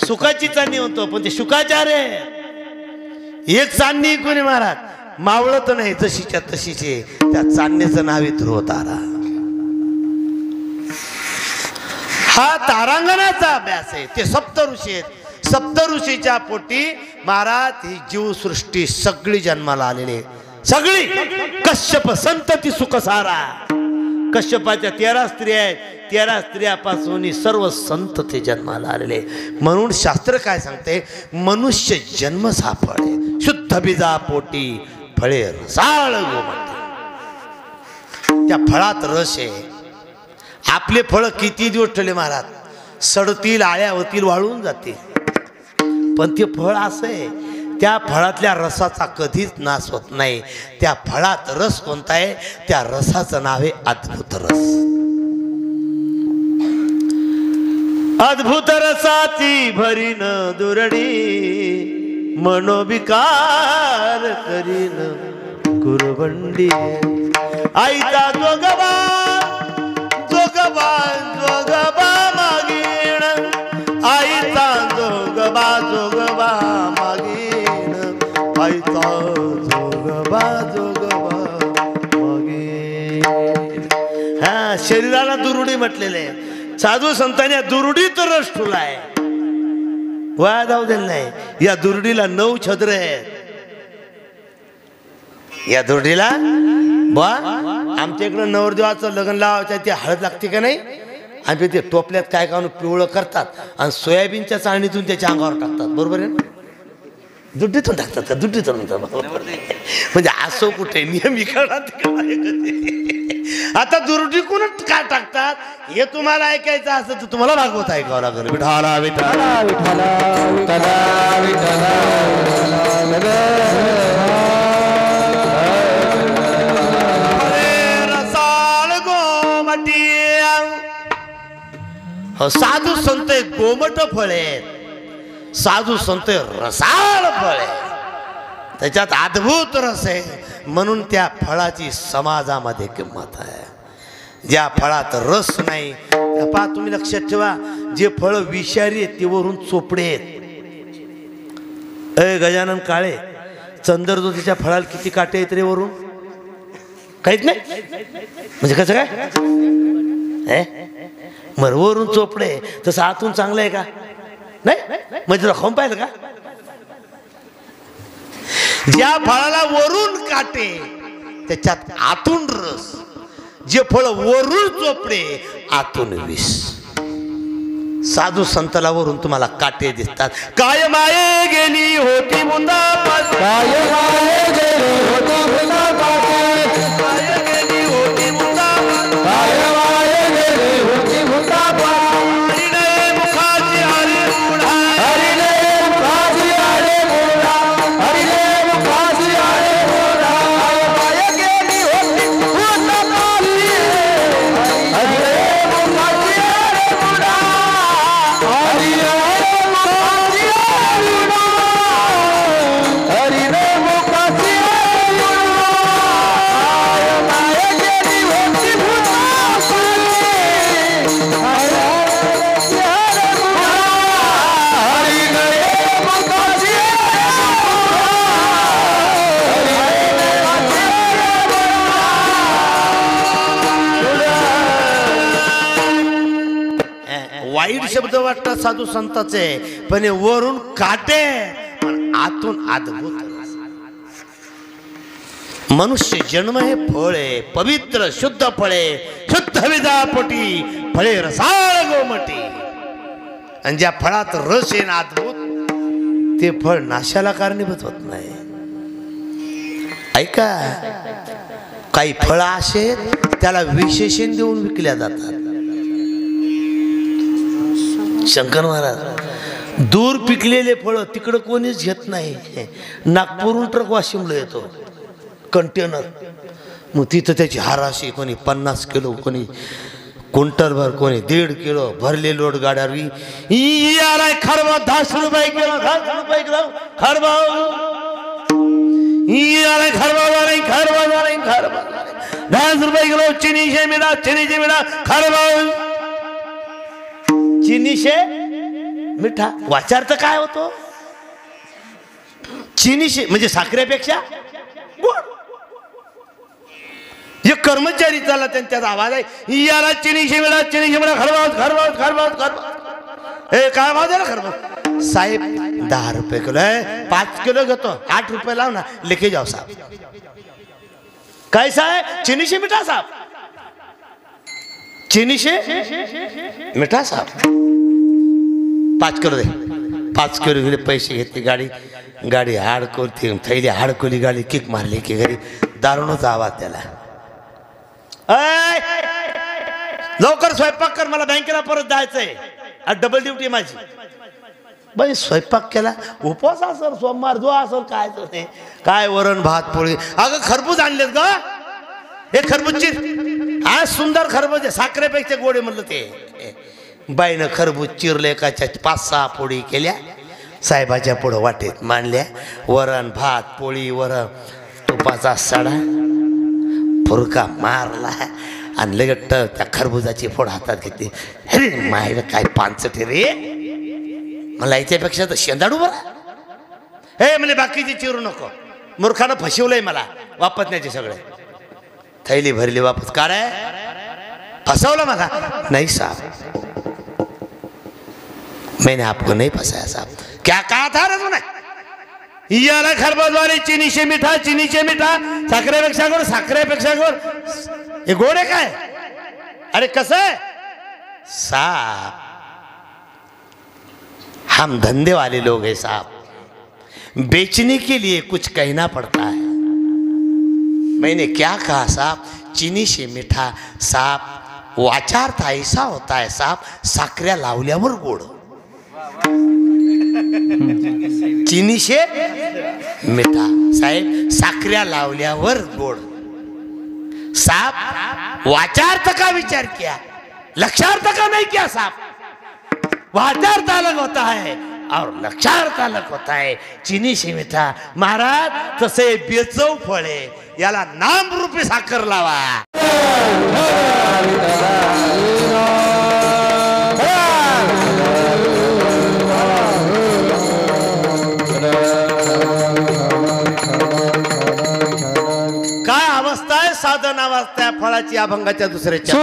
सुखाची चांदणी होतं, पण ते शुकाचार्य एक चांदणी ऐकून महाराज मावळत नाही, जशीच्या तशीचे। त्या चांदणीचं नाव आहे ध्रुव तारा। हा तारांगणाचा अभ्यास आहे, ते सप्त ऋषी आहेत। सप्त ऋषीच्या पोटी महाराज ही जीवसृष्टी सगळी जन्माला आलेली, सगळी कश्यप संतती सुखसारा। कश्यपाच्या 13 स्त्रिया आहेत, 13 स्त्रियापासून सर्व संत ते जन्माला आलेले. म्हणून शास्त्र काय सांगते, मनुष्य जन्म हा फळ आहे, शुद्ध बीजा पोटी फळे रसाळ गोमटी. त्या फळात रस आहे. आपले फळ किती दिवस ठेवले महाराज, सडतील, आळ्या होतील, वाळून जातील, पण ते फळ असं आहे, त्या फळातल्या रसाचा कधीच नाश होत नाही. त्या फळात रस कोणता आहे, त्या रसाचं नाव आहे अद्भुत रस. अद्भुत रसाची भरीन दुरडी, मनोविकार करीन कुरबंडी. आईचा जोगबा जोगबा जोगबा मागीण, आईचा जोगबा जोगबा मागीण, आईचा जोगबा जोगबा मागीण. हा, शरीराला दुरुडी म्हटलेले आहे. साधू संतांनी दुरुडीत रस ठुलाय, वाया जाऊ दिलं नाही. या दुरुडीला 9 छद्र आहेत. या दुरुडीला बा आमच्या इकडं नवरदेवाचं लग्न लावायचं, ते हळद लागते का नाही, आणि ते टोपल्यात काय काढून पिवळं करतात आणि सोयाबीनच्या चाळणीतून त्याच्या अंगावर टाकतात. बरोबर आहे ना, दुड्डीतून टाकतात का, दुड्डीतून म्हणजे असो कुठे नियम इकडं. आता दुर्डीकून काय टाकतात हे तुम्हाला ऐकायचं असं तर तुम्हाला भागवत ऐकावं लागेल. विठाला विठाला विठाला विठाला विठाला रसाळ गोमटी. साधू संत गोमट फळे, साधू संत रसाळ फळे, त्याच्यात अद्भुत रस आहे. म्हणून त्या फळाची समाजामध्ये किंमत आहे. ज्या फळात रस नाही, पहा तुम्ही लक्षात ठेवा, जे फळ विषारी आहेत ते वरून चोपडे आहेत. गजानन काळे, चंद्रज्योतीच्या फळाला किती काटे आहेत रे वरून? काहीच नाही. म्हणजे कसं काय, मर वरून चोपडे, तसं आतून चांगलं आहे का? नाही. म्हणजे तुला खाऊन पाहिलं का? ज्या फळाला वरून काटे त्याच्यात आतून रस, जे फळ वरून चोपडे आतून विष. साधू संताला वरून तुम्हाला काटे दिसतात. काय माये गेली होती मुंदा, काय माये गेली होती मुंदा, काय गेली होती मुंदा, काय माये गेली होती मुंदा. हरिने मुखाची हरी मुढा, हरिने मुखाची हरी मुढा, हरिने मुखाची हरी मुढा. माये गेली होती मुंदा काली, हरिने मुखाची हरी मुढा, हरिने मुखाची हरी मुढा, हरिने मुखाची हरी मुढा. माये गेली होती मुंदा काली, वाईट शब्द वाटतात साधू संताचे, पण हे वरून काटे पण आतून अद्भुत. मनुष्य जन्म हे फळ आहे, पवित्र शुद्ध फळे, शुद्ध विजापोटी फळे रसाळ गोमटी. आणि ज्या फळात रस आहे ना अद्भुत, ते फळ नाशाला कारणीभूत होत नाही. ऐका, काही फळ असे त्याला विशेषण देऊन विकल्या जातात. शंकर महाराज, दूर पिकलेले फळ तिकडं कोणीच घेत नाही. नागपूरहून ट्रक वाशिमला येतो कंटेनर, मग तिथं त्याची हाराशी, कोणी 50 किलो, कोणी क्विंटलभर, कोणी 1.5 किलो भरले लोड गाड्यावर. खरबा 10 रुपये किलो, 10 रुपये किलो खरबा, खरबा 10 रुपये किलो. चिनीशे मिळा, चिनीशे मिळा खरबा, चिनीशे मिठा. वाचार्थ काय होतो? चिनीशे म्हणजे साखरेपेक्षा गोड. एक कर्मचारी चालला त्यांचा आवाज आहे, याला चिनीशे मिळा, चिनीशे मिळा खरबा, खरबा, खरबा, खरबा. हे काय आवाज आहे ना खरबा? साहेब 10 रुपये किलो आहे, 5 किलो घेतो, 8 रुपये लाव ना, लेके जाओ साहब. काय साहेब? चिनीशे मिठा साहब. चीनी से मिठा साहब 5 किलो दे 5 किलो गेले पैसे घेतले गाडी हाडकोली थैली हाडकोली गाडी किक मारली की घरी दारूनच आवाज त्याला लवकर स्वयंपाक कर मला बँकेला परत जायचंय आज डबल ड्युटी माझी बाई स्वयंपाक केला उपवास असेल सोमवार जो असेल काय वरण भात पोळी अगं खरबूज आणलेत ग हे खरबूज चिर आज सुंदर खरबूज आहे साखरेपेक्षा गोडे म्हणलं ते बाईनं खरबूज चिरले एकाच्या 5-6 पोळी केल्या साहेबाच्या पुढं वाटेत मांडल्या वरण भात पोळी वरण तुपाचा सडा फुरका मारला आणि लगेच त्या खरबुजाची फोड हातात घेतली अरे मायला काय पानचट रे मला याच्यापेक्षा तर शेंदाडू बरा हे म्हणजे बाकीची चिरू नको मूर्खानं फसवलंय मला वापरण्याचे सगळे थैली भरली वापस का रे फसवलं मला नहीं साहब मैंने आपको नहीं फसाया साहब क्या कहा था रे तूने याला खरबूजवाली चीनी से मीठा साखरेपेक्षा गोड साखरेपेक्षा गोड हे गोड आहे काय अरे कसं आहे साहब हम धंधे वाले लोग हैं साहब बेचने के लिए कुछ कहना पड़ता है मैंने क्या कहा साहब चीनी से मीठा साहब वाचार्थ ऐसा होता है साहब साखऱ्या लावल्यावर गोड चीनी से मीठा साहेब साखऱ्या लावल्यावर गोड साहब वाचार्थ का विचार किया लक्ष्यार्थ का नहीं किया साहब वाचार्थ अलग होता है और लक्ष्यार्थ अलग होता है चीनी से मीठा महाराज तसे बेचव फळे याला नाम रूपी साखर लावा काय अवस्था आहे साधन अवस्था आहे फळाची अभंगाच्या दुसऱ्याच्या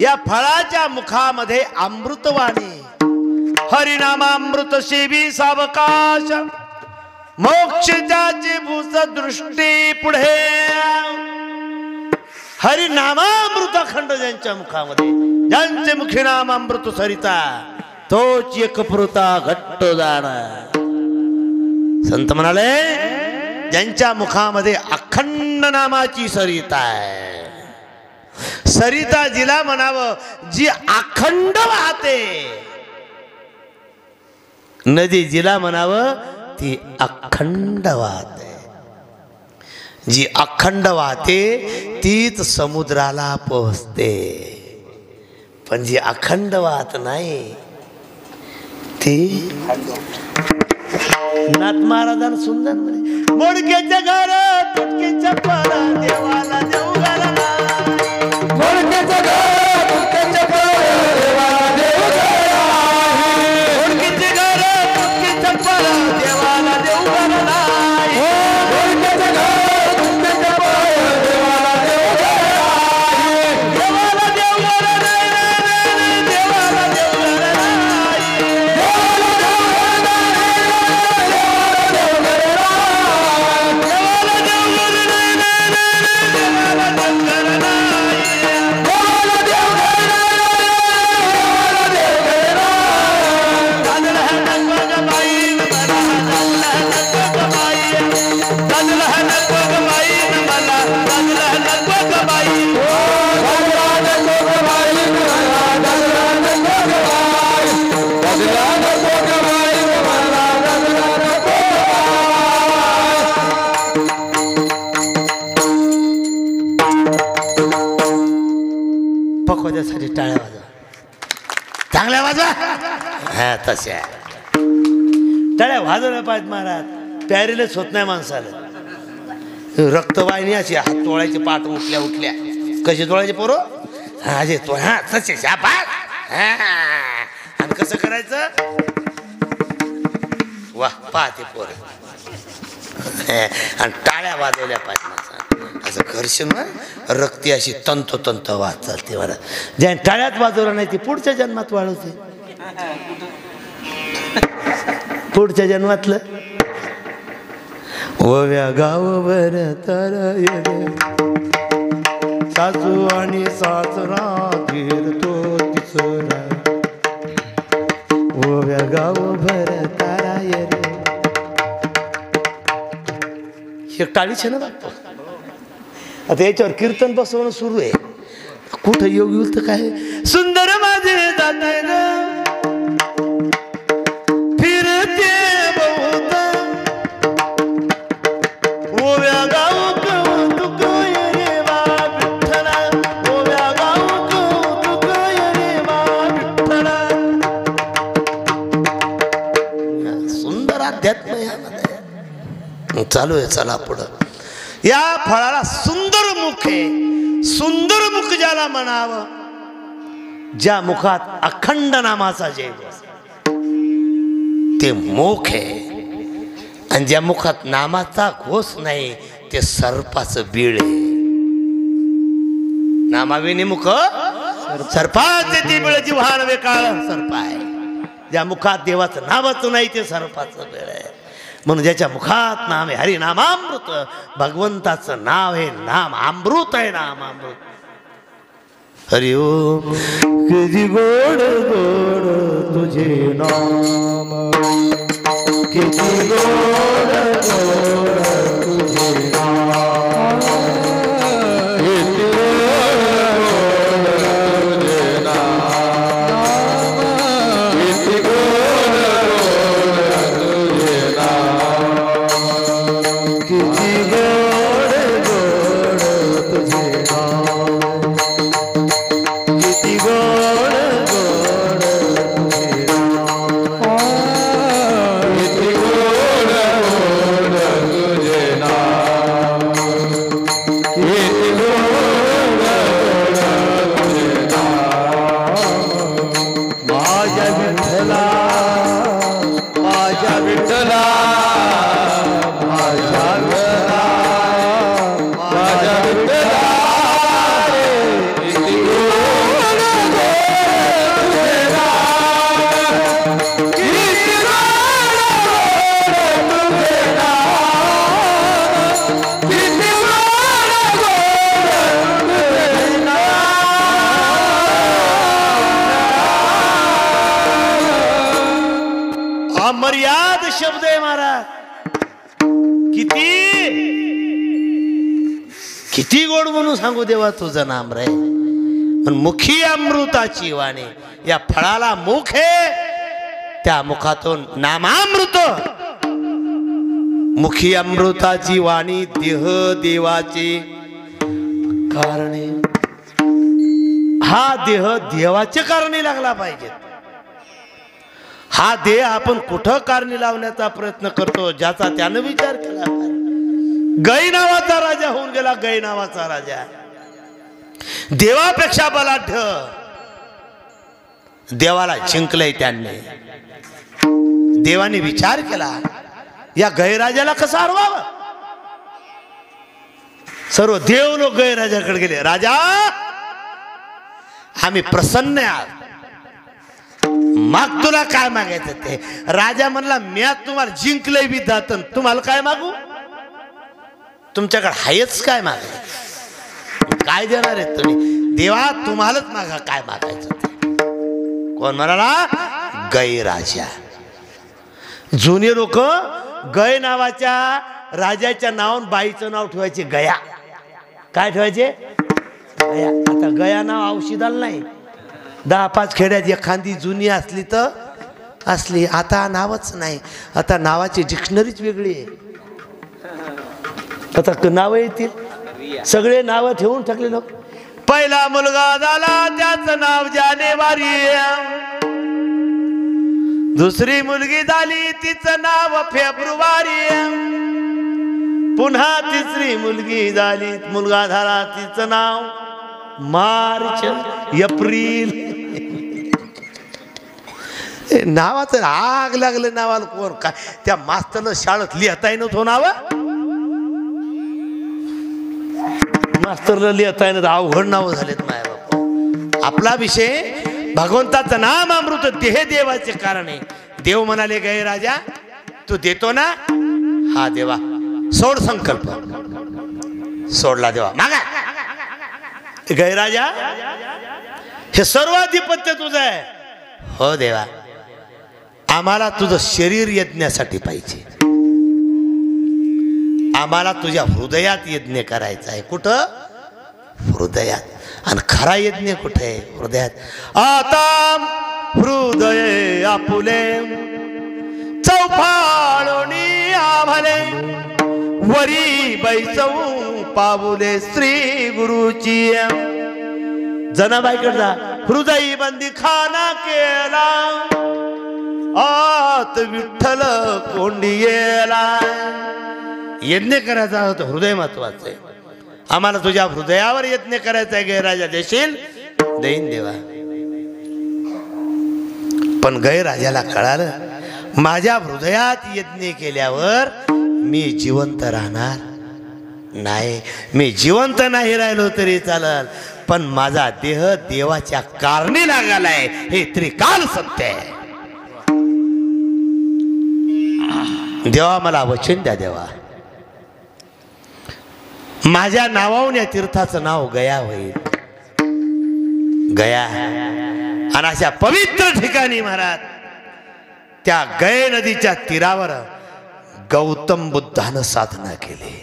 या फळाच्या मुखामध्ये अमृतवाणी हरिनामामृत सेवी सावकाश मोक्षाची भूस दृष्टी पुढे हरिनामामृत खंड ज्यांच्या मुखामध्ये ज्यांचे मुखी नाम अमृत सरिता तोच एक पुरता घट्ट जाणा संत म्हणाले ज्यांच्या मुखामध्ये अखंड नामाची सरिता आहे सरिता जिला म्हणावं जी अखंड वाहते नदी जिला म्हणावं ती अखंड वाहते जी अखंड वाहते तीच समुद्राला पोहोचते, पण जी अखंड वाहत नाही ती नाथ महाराजांना सुंदर म्हणे, मोडक्याच्या घरात तुटकीच्या पारा देवाला देऊ घाला, मोडक्याच्या घरात तुटकीच्या पारा देवाला देऊ घाला, मोडक्याच्या घरात तुटकीच्या पारा देवाला देऊ घाला, मोडक्याच्या घरात तुटकीच्या पारा देवाला देऊ घाला, देवाला देऊ घाला नाही, देवाला देऊ घाला पखोद्यासाठी टाळ्या वाजवा, चांगल्या वाजवा, हा तशा टाळ्या वाजवल्या पाहिजेत महाराज. प्यारीलाच होत नाही माणसाला. रक्तवाहिनी अशी हात तोळायचे, पाठ उठल्या उठल्या कशी तोळायचे पोरो, हा जे तो हा तसे शाबास, आणि कसं करायचं वा पाहते पोर, आणि टाळ्या वाजवल्या पाहिजे माणसाला. असं घर्षण रक्ती अशी तंतोतंत वाद चालते मला. ज्या टाळ्यात वाजवलं नाही ती पुढच्या जन्मात वाढवते. पुढच्या जन्मातलं ओव्या गावभर तर सासू आणि सासरा फिरतो तिसरा, ओव्या गावभर तारा रे. हे टाळी छे ना बाप्पा. आता याच्यावर कीर्तन बसवणं सुरू आहे. कुठं योग येईल तर काय. सुंदर माझे जाते ग फिरते बहुत, ओव्या गाव कौतुक रे बा विठ्ठला, ओव्या गाव कौतुक रे बा विठ्ठला. सुंदर अध्यात्म यामध्ये चालू आहे. चला पुढं. या फळाला सुंदर मुख आहे. सुंदर मुख ज्याला म्हणावं, ज्या मुखात अखंड नामाचा जय ते मुख आहे. आणि ज्या मुखात नामाचा घोष नाही ते सर्पाचं बीळ आहे. नामाविनी मुख सर्पाचे ती बीळ, जिव्हाण वेकाळ सर्प आहे. ज्या मुखात देवाचं नावच नाही ते सर्पाचं बीळ आहे. म्हणून ज्याच्या मुखात नाम आहे हरिनामामृत, भगवंताचं नाव हे नाम अमृत आहे. नाम अमृत. हरि ओम. किती गोड गोड तुझे नाम, किती गोड गोड तुझे नाम, किती गोड गोड तुझे नाम, किती गोड गोड तुझे नाम, किती गोड गोड तुझे नाम, किती गोड गोड तुझे नाम, किती गोड गोड तुझे नाम, किती गोड गोड तुझे नाम. माझ्या विठ्ठला, माझ्या विठ्ठला, माझ्या विठ्ठला, माझ्या विठ्ठला, किती गोड गोड तुझे नाम, किती गोड गोड तुझे नाम, किती गोड गोड तुझे नाम. अमर्याद शब्द आहे महाराज. किती किती गोड म्हणून सांगू देवा तुझं नाम रे. पण मुखी अमृताची वाणी. या फळाला मुख आहे, त्या मुखातून नामामृत मुखी अमृताची वाणी देह देवाचे कारणे. हा देह देवाचे कारणी लागला पाहिजे. हा देह आपण कुठं कारणी लावण्याचा प्रयत्न करतो ज्याचा त्यानं विचार केला. गै नावाचा राजा होऊन गेला. गै नावाचा राजा देवापेक्षा बलाढ्य. देवाला जिंकलंय त्यांनी. देवाने विचार केला या गैराजाला कसं हरवावं. सर्व देव लोक गैराजाकडे गेले. राजा आम्ही प्रसन्न आहोत. माग तुला काय मागायचं ते. राजा म्हणला मी तुम्हाला जिंकलंय विधातन तुम्हाला काय मागू. तुमच्याकडे हायच काय मागायचं. काय देणार आहे तुम्ही. देवा तुम्हालाच मागा काय मागायचं ते. कोण म्हणाला. गैराजा. जुने लोक गय नावाच्या राजाच्या नावावर बाईचं नाव ठेवायचे गया. काय ठेवायचे गया. आता गया नाव औषधाला नाही. 10-5 खेड्यात एखादी जुनी असली तर असली. आता नावच नाही. आता नावाची डिक्शनरीच वेगळी आहे. आता नाव येतील सगळे नाव ठेवून टाकले लोक. पहिला मुलगा झाला त्याचं नाव जानेवारी. दुसरी मुलगी झाली तिचं नाव फेब्रुवारी. पुन्हा तिसरी मुलगी झाली मुलगा झाला तिचं नाव मार्च एप्रिल. नावाचं आग लागलं नावाला. कोण काय त्या मास्तरला शाळेत लिहिता नव्हतं नाव. मास्तरला लिहिता येणं अवघड नाव झालेत माय बाप. आपला विषय भगवंताचं नाम अमृत देह देवाचे कारण आहे. देव म्हणाले गैराजा तू देतो ना. हा देवा सोड संकल्प. सोडला देवा. मागा गैराजा हे सर्व अधिपत्य तुझं आहे. हो देवा आम्हाला तुझं शरीर यज्ञासाठी पाहिजे. आम्हाला तुझ्या हृदयात यज्ञ करायचा आहे. कुठं हृदयात. आणि खरा यज्ञ कुठे आहे हृदयात. आता हृदय आपुले चौफाळोनी आभाले वरी बैसवू पाऊले श्री गुरुची. जनाबाईकडचा हृदय बंदी खाना केला आत विठ्ठल कोंडियेला. यज्ञ करायचा होता हृदय महत्वाचं आहे. आम्हाला तुझ्या हृदयावर यज्ञ करायचा आहे. गैराजा देशील देईन देवा. पण गैराजाला कळालं माझ्या हृदयात यज्ञ केल्यावर मी जिवंत राहणार नाही. मी जिवंत नाही राहिलो तरी चालल पण माझा देह देवाच्या कारणी लागालाय हे त्रिकाल सत्य आहे. देवा मला वचन द्या देवा. माझ्या नावावरून या तीर्थाचं नाव गया होईल. गया. आणि अशा पवित्र ठिकाणी महाराज त्या गय नदीच्या तीरावर गौतम बुद्धानं साधना केली.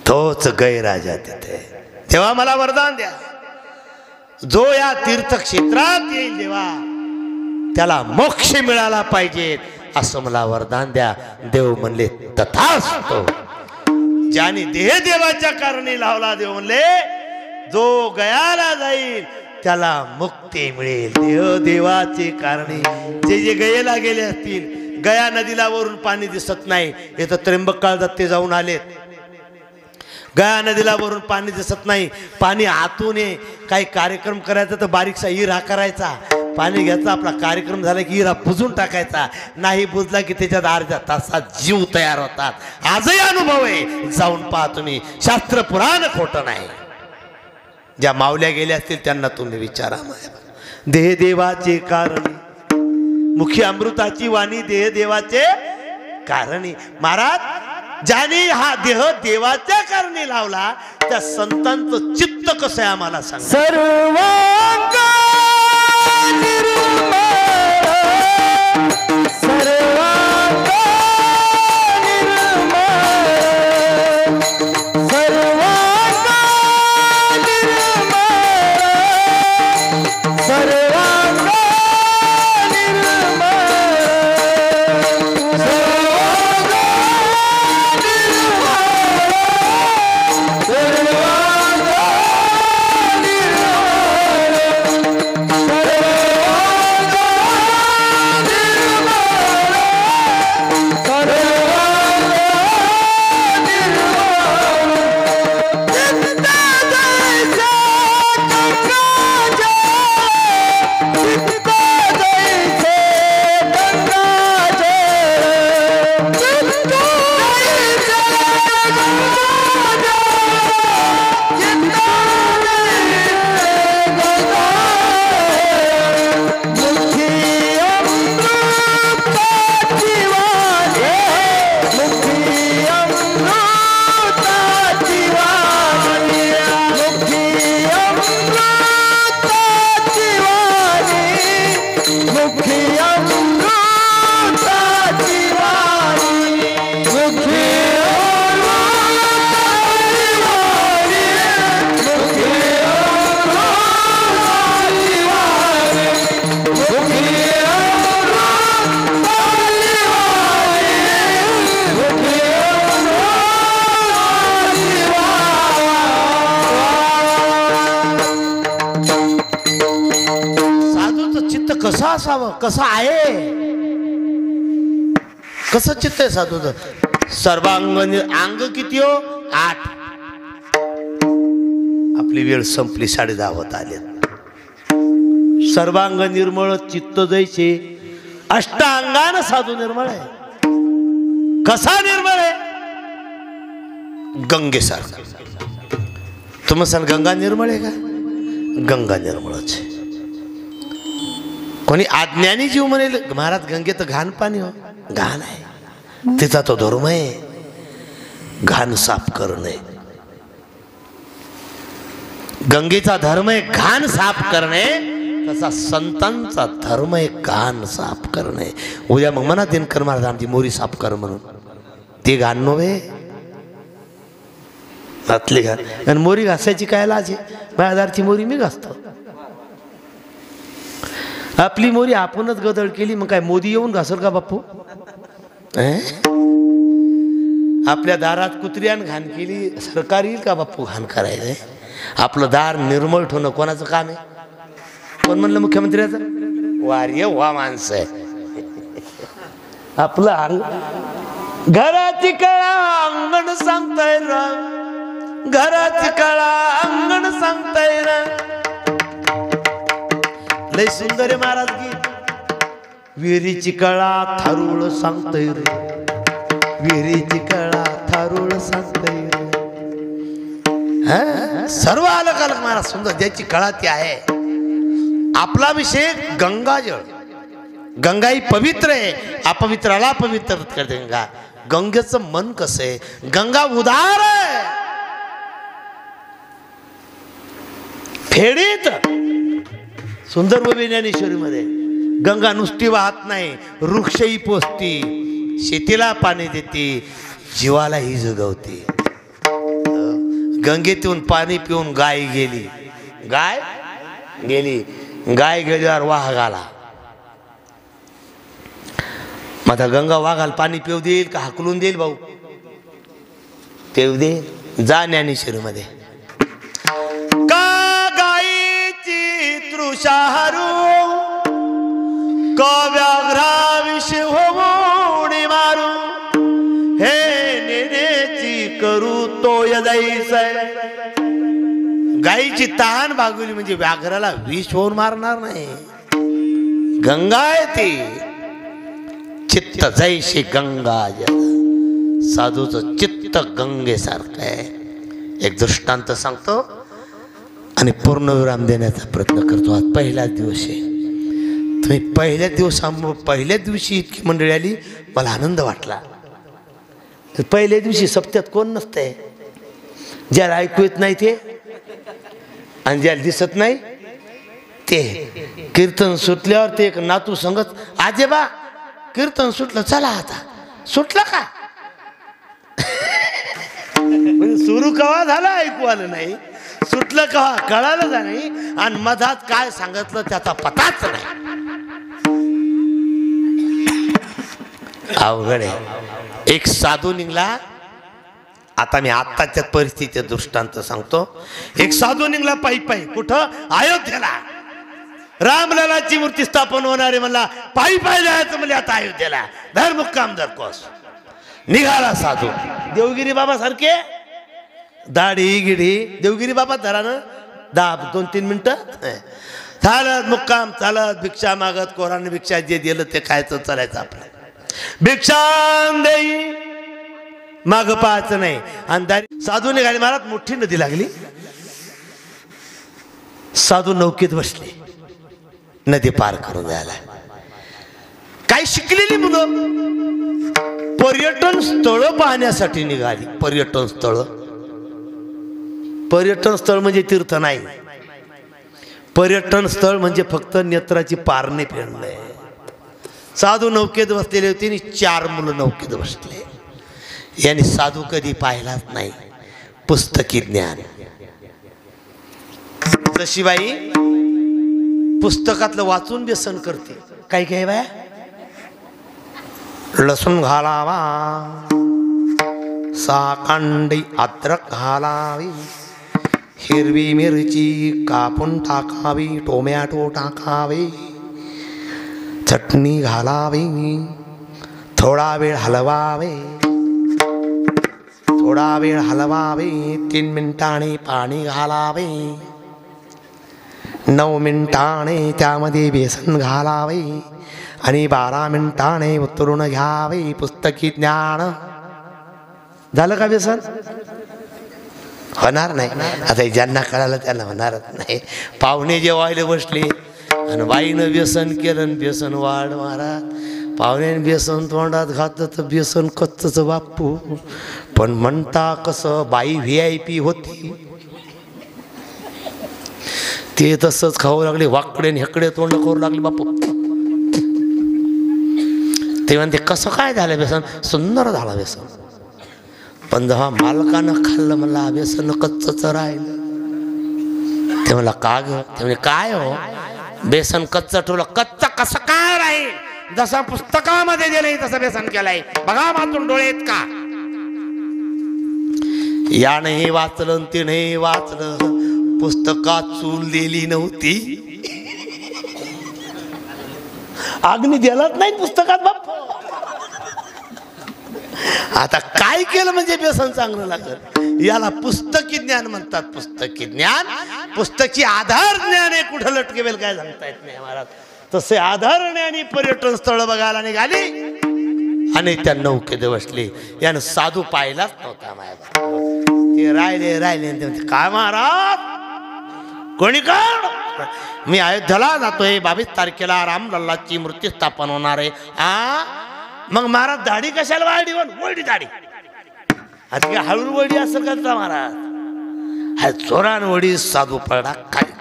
तोच गैराजा तिथे. तेव्हा मला वरदान द्या. जो या तीर्थक्षेत्रात येईल देवा त्याला मोक्ष मिळाला पाहिजे असं मला वरदान द्या. देव म्हणले तथास्तु. ज्याने देह देवाच्या कारणी लावला देव म्हणले जो गयाला जाईल त्याला मुक्ती मिळेल. देह देवाचे कारणी. जे जे गयेला गेले असतील गया नदीला वरून पाणी दिसत नाही. इथं त्र्यंबकाळ दत्ते जाऊन आलेत. गया नदीला वरून पाणी दिसत नाही. पाणी आतून आहे. काही कार्यक्रम करायचा तर बारीकसा हिरा करायचा. पाणी घ्यायचा आपला कार्यक्रम झाला की हिरा बुजून टाकायचा. नाही बुजला की त्याच्यात अर्ध्या तासात जीव तयार होतात. आजही अनुभव आहे. जाऊन पहा तुम्ही. शास्त्र पुराण खोटं नाही. ज्या मावल्या गेल्या असतील त्यांना तुम्ही विचारा. देह देवाचे कारणी मुखी अमृताची वाणी देह देवाचे कारणी. महाराज ज्याने हा देह देवाच्या कारणी लावला त्या संतांचं चित्त कसं आहे आम्हाला सांग. सर्वांग निर्मळ सर्वांग निर्मळ सर्वांग निर्मळ सर्वांग निर्मळ सर्वांग कसं असावं, कसं आहे, कसं चित्त आहे साधूचं. सर्वांग अंग किती हो? 8. आपली वेळ संपली, 10:30 होत आले. सर्वांग निर्मळ चित्त जैसे अष्टांगान साधू निर्मळ आहे. कसा निर्मळ आहे? गंगेसारखा. तुम्ही सांग गंगा निर्मळ आहे का? गंगा निर्मळच आहे. कोणी अज्ञानी जीव म्हणेल महाराज गंगेत घाण पाणी हो, घाण आहे. तिचा तो धर्म आहे घाण साफ करणे. गंगेचा धर्म आहे घाण साफ करणे, तसा संतांचा धर्म आहे घाण साफ करणे. उद्या मग म्हणा दिनकर महाराज आमची मोरी साफ कर म्हणून, ती घाण नव्हे घातली घाण. आणि मोरी घासायची काय लाज आहे? बाजारची मोरी मी घासतो. आपली मोरी आपणच गदळ केली, मग काय मोदी येऊन घासल का बापू? आपल्या दारात कुत्र्यान घाण केली, सरकार येईल का बापू घाण करायचंय? आपलं दार निर्मळ ठेवणं कोणाचं काम आहे? कोण म्हणलं? मुख्यमंत्र्याचं. वार्य वा माणसं आहे. आपलं घराची कळा अंगण सांगताय ना, घराची कळा अंगण सांगताय ना. लय सुंदर आहे महाराज गीत. विहिरीची कळा थारुळ सांगतय रे, विहिरीची कळा थारुळ सांगतय रे. सर्व अलग अलग महाराज सुंदर, ज्याची कळा ती आहे. आपला विषय गंगाजळ. गंगा ही पवित्र आहे, अपवित्राला पवित्र करते गंगा. गंगेचं मन कसं आहे? गंगा उदार आहे, फेडीत. सुंदर ज्ञानेश्वरी मध्ये गंगा नुसती वाहत नाही, वृक्षही पोसती, शेतीला पाणी देते, जीवालाही जगवते. गंगेतून पाणी पिऊन गाय गेली, गाय गेली, गाय गेल्यावर वाघ आला. माझा गंगा वाघाला पाणी पिऊ देईल का हाकलून देईल? भाऊ पिऊ दे. जा ज्ञानेश्वरी मध्ये. का गायीची तृषाहरू, का व्याघ्राविषयी होऊन मारू, हे नेनेची करू तो यदैसे. गायीची तहान भागवली म्हणजे व्याघ्राला विष होऊन मारणार नाही. गंगा आहे ती. चित्त जैसे गंगा जल. साधूचं चित्त गंगेसारखं आहे. एक दृष्टांत सांगतो आणि पूर्णविराम देण्याचा प्रयत्न करतो. आज पहिलाच दिवस आहे. तुम्ही पहिल्या दिवशी इतकी मंडळी आली, मला आनंद वाटला. पहिल्या दिवशी सप्त्यात कोण नसतंय. ज्याला ऐकू येत नाही ते आणि ज्याला दिसत नाही ते. कीर्तन सुटल्यावर ते एक नातू संगत, आजेबा कीर्तन सुटलं, चला आता. सुटलं का? म्हणजे सुरू कवा झाला ऐकू आलं नाही, सुटलं कवा कळालं नाही, आणि मधात काय सांगितलं त्याचा पताच नाही. अवघड आहे. एक साधू निघला. आता मी आत्ताच्या परिस्थितीचे दृष्टांत सांगतो. एक साधू निघला पायी पायी. कुठं? अयोध्येला. रामललाची मूर्ती स्थापन होणारे म्हणला पायी पायी जायचं म्हणजे आता अयोध्येला. धर मुक्काम धर कोस. निघाला साधू. देवगिरी बाबा सारखे दाढी गिढी. देवगिरी बाबा धरानं 2-3 मिनिटं चालत मुक्काम, चालत भिक्षा मागत. कोराने भिक्षा जे दिलं ते खायचं, चालायचं आपलं. भिक्षा देई माग पाहायचं नाही. आणि साधू निघाले. महाराज मोठी नदी लागली. साधू नौकेत बसले, नदी पार करून जायला. काही शिकलेली मुलं पर्यटन स्थळ पाहण्यासाठी निघाली. पर्यटन स्थळ. पर्यटन स्थळ म्हणजे तीर्थ नाही. पर्यटन स्थळ म्हणजे फक्त नेत्राची पारणे फिरणे. साधू नौकेत बसलेले होते आणि 4 मुलं नौकेत बसले. यांनी साधू कधी पाहिलाच नाही. पुस्तकी ज्ञान. जशी बाई पुस्तकातलं वाचून व्यसन करते. काय काय बाया? लसूण घालावा, साकांडी अद्रक घालावी, हिरवी मिरची कापून टाकावी, टोमॅटो टाकावे, चटणी घालावी, थोडा वेळ हलवावे, थोडा वेळ हलवावे, 3 मिनिटांनी पाणी घालावे, 9 मिनिटांनी त्यामध्ये बेसन घालावे आणि 12 मिनिटांनी उतरून घ्यावे पुस्तकी ज्ञान. झालं का बेसन? होणार नाही. आता ज्यांना कळालं त्यांना होणारच नाही. पाहुणे जेवायला बसले आणि बाईनं व्यसन केलं, व्यसन वाढ महाराज. पाहुण्याने बेसन तोंडात घातलं तर बेसन कच्चच बापू. पण म्हणता कसं, बाई VIP होती, ते तसंच खाऊ लागले, वाकडे हेकडे तोंड करू लागले बापू. ते म्हणते कसं काय झालं बेसन? सुंदर झालं बेसन. पण जेव्हा मालकानं खाल्लं मला बेसन कच्चच राहिलं. ते मला का ग? ते म्हणजे काय हो, बेसन कच्च ठेवलं. कच्च कसं काय राहील? जसा पुस्तकामध्ये दिलंय तसं बेसन केलंय. बघा मातून डोळे आहेत का? याने वाचलं तिने वाचलं, पुस्तकात चूल दिली नव्हती. अग्नी दिलाच नाही पुस्तकात बाप. आता काय केलं म्हणजे बेसन चांगलं लागलं? याला पुस्तकी ज्ञान म्हणतात. पुस्तकी ज्ञान, पुस्तकी आधार ज्ञान हे कुठं लटकेल काय सांगता येत नाही महाराज. तसे आधारण्याने पर्यटन स्थळ बघायला निघाली आणि त्या नौकेत बसले. यानं साधू पाहिलाच नव्हता माझ्या. ते राहिले राहिले ते काय महाराज कोणी काढ? मी अयोध्येला जातोय, 22 तारखेला रामलल्लाची मूर्ती स्थापन होणार आहे. मग महाराज दाढी कशाला वाढली? वळली दाढी. आता काय हळू वडी असेल का महाराज? हा चोरान वडी. साधू पडला खाली.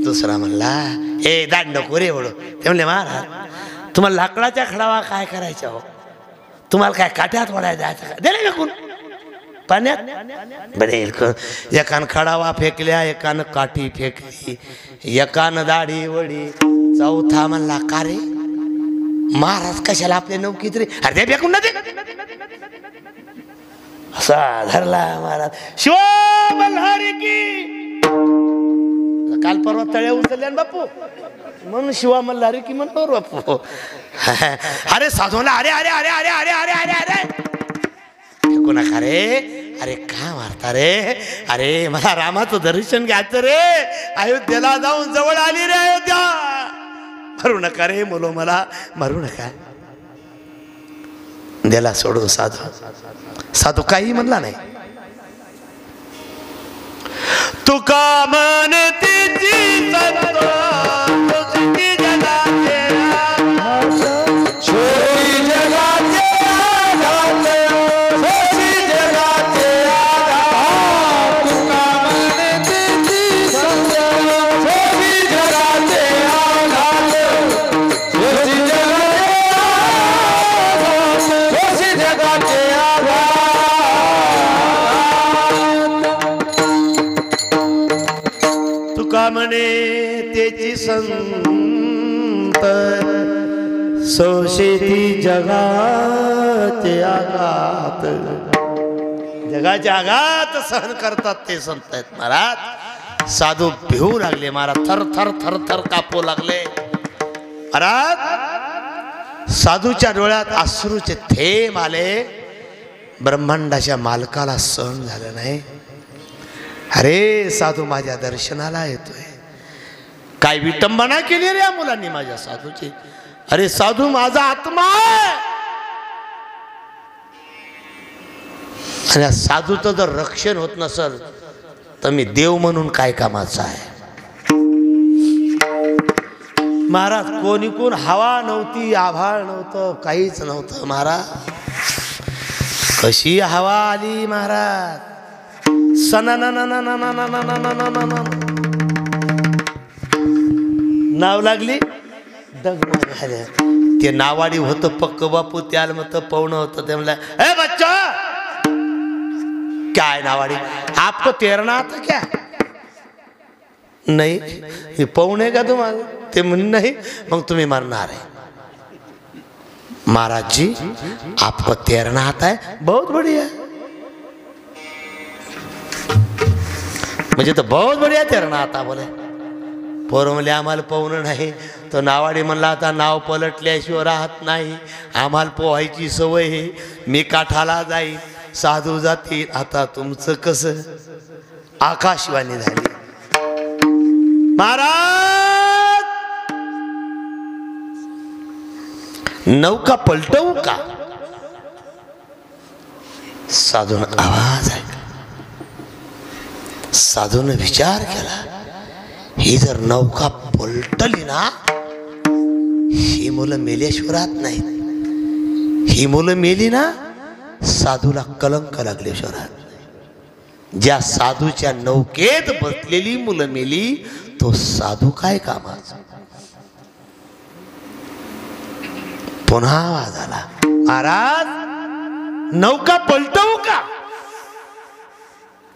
दुसरा म्हणला ए दाढ नको रे वडू. ते म्हणले महाराज तुम्हाला लाकडाच्या खडावा काय करायच्या हो? तुम्हाला काय काट्यात वडायला जायचं का? दिले फेकून पाण्यात. बरे एकानं खडावा फेकल्या, एकानं काठी फेकली, एकानं दाढी वडी. चौथा म्हणला का रे महाराज कशाला आपल्या नौकीत रे? अरे फेकून ना दे. असा धरला महाराज. शिवा मल्हारी की. काल परवा तळ्या उचलल्या बापू म्हणून शिवा मल्हारी की म्हणतो बापू. अरे साधूला अरे अरे अरे अरे अरे अरे अरे अरे फेकू नका रे. अरे का मारता रे? अरे मला रामाचं दर्शन घ्यायचं रे. अयोध्येला जाऊन जवळ आली रे अयोध्या. मरू नका रे मुलो, मला मरू नका. दिला सोडून साधू. साधू काही म्हणला नाही. तुका म्हणती म्हणे त्याची संत सोशेती जगाचे आघात. जगाचे आघात सहन करतात ते संत आहेत महाराज. साधू भिवू लागले महाराज. थर थर थर थर कापू लागले महाराज. साधूच्या डोळ्यात अश्रूचे थेंब आले. ब्रह्मांडाच्या मालकाला सहन झालं नाही. अरे साधू माझ्या दर्शनाला येतोय. काय विटंबना केली रे या मुलांनी माझ्या साधूची. अरे साधू माझा आत्मा आहे. आणि साधूचं जर रक्षण होत नसल तर मी देव म्हणून काय कामाचा आहे. महाराज कोणी कोण हवा नव्हती, आभाळ नव्हतं, काहीच नव्हतं महाराज. कशी हवा आली महाराज. नाव लागली डगमग झाल्या. ते नावाडी होतं पक्क बापू. त्याला मत पवण होतं. ते म्हणलं ए बच्चा काय नावाडी आपको तैरना आता क्या? नाही पवणे का तुम्हाला? ते म्हण नाही. मग तुम्ही मरणार आहे. महाराज जी आपको तैरना आता है? बहुत बढ़िया. मुझे तो बहुत बढ़िया तैरना आता. बोले पोरं म्हणले आम्हाला पोहणं नाही. तो नावाडी म्हणला आता नाव पलटल्याशिवाय राहत नाही, आम्हाला पोहायची सवय आहे, मी काठाला जाईन. साधू जातील. आता तुमचं कसं? आकाशवाणी झाली. महाराज नौका पलटवू का? साधून आवाज आहे. साधून विचार केला, ही जर नौका पलटली ना, ही मुलं मेल्याशिवाय राहत नाहीत. ही मुलं मेली ना, साधूला कलंक लागल्याशिवाय राहत नाही. ज्या साधूच्या नौकेत बसलेली मुलं मेली, तो साधू काय कामाचा? पुन्हा आवाज आला, महाराज नौका पलटवू का?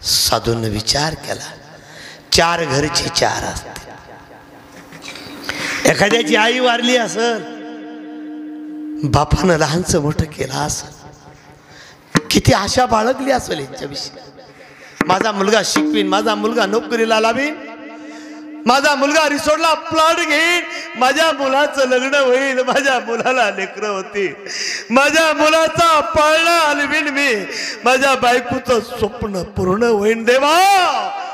साधून विचार केला, 4 घरचे 4 असते. एखाद्याची आई वारली असल, बापानं लहानचं मोठं केलं असल, किती आशा बाळगली असेल यांच्याविषयी. माझा मुलगा शिकवीन, माझा मुलगा नोकरीला लावीन, माझा मुलगा रिसोर्टला प्लॉट घेईन, माझ्या मुलाचं लग्न होईल, माझ्या मुलाला लेकरं होतील, माझ्या मुलाचा पाळणा हलवीन मी, माझ्या बायकोचं स्वप्न पूर्ण होईन. देवा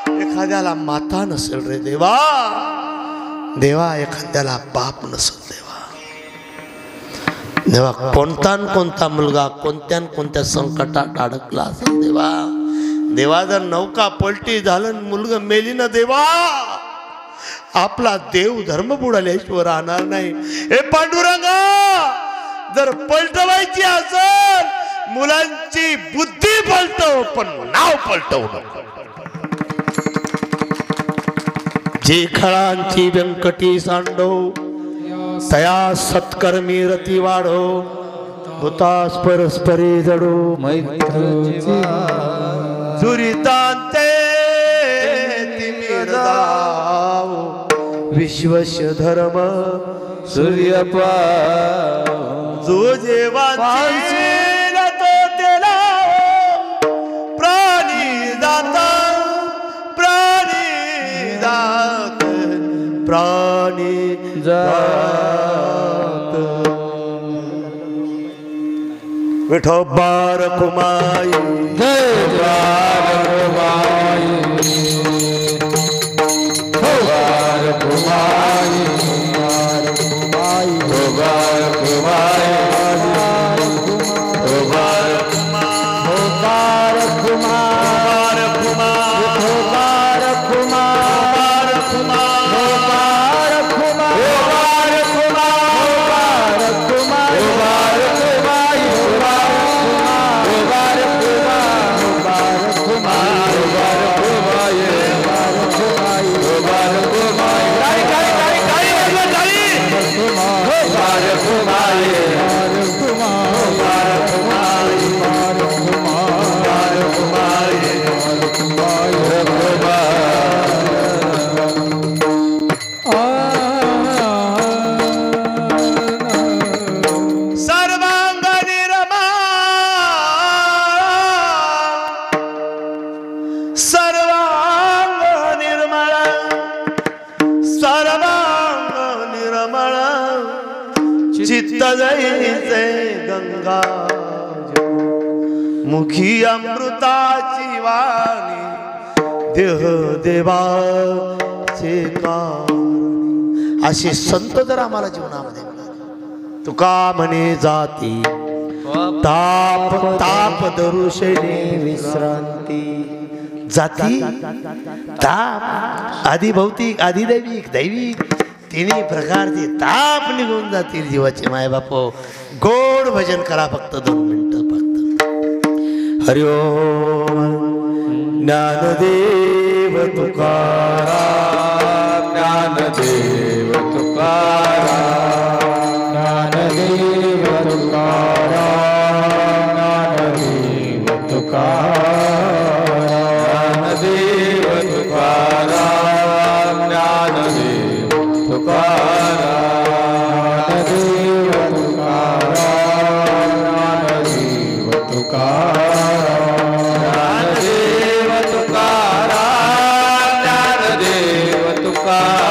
एखाद्याला माता नसेल रे देवा, देवा एखाद्याला बाप नसेल देवा. देवा कोणता कोणता मुलगा कोणत्या कोणत्या संकटात अडकला असेल देवा. देवा जर नौका पलटी झालं, मुलगा मेली ना देवा, आपला देव धर्म बुडाल्याशिवाय राहणार नाही. हे पांडुरंगा जर पलटवायची असेल, मुलांची बुद्धी पलटव, पण नाव पलटवू नको. जे खळांची व्यंकटी सांडो, तया सत्कर्मी रती वाढो, हुतास परस्परी जडो, दुरितांते तिमिर दाव, विश्वश धर्म सूर्यपा, जो जेवांशील तो तेला, प्राणी दाता प्राणी दात प्राणी जात. विठोबार कुमाई जय बार कुमाई, बार कुमाई, बार कुमाई, बार कुमाई, बार चित्त जैसे गंगा मुखी अमृताची वाणी, देह देवाचे कारणी. असे संत जर आम्हाला जीवनामध्ये मिळाले, तुका म्हणे जाती ताप ताप दरुशने विश्रांती. जाती ताप आधी भौतिक आधी दैविक, दैविक तिन्ही प्रकारचे ताप निघून जातील जीवाचे. माय बापो गोड भजन करा फक्त 2 मिनिटं फक्त. हरि ओम ज्ञानदेव तुकाराम, ज्ञानदेव तुकाराम, ज्ञानदेव तुकाराम, ज्ञानदेव तुकाराम, ज्ञानदेव तुकाराम, ज्ञानदेव तुकाराम, ज्ञानदेव तुकाराम, ज्ञानदेव तुकाराम, ज्ञानदेव तुकाराम, ज्ञानदेव तुकाराम.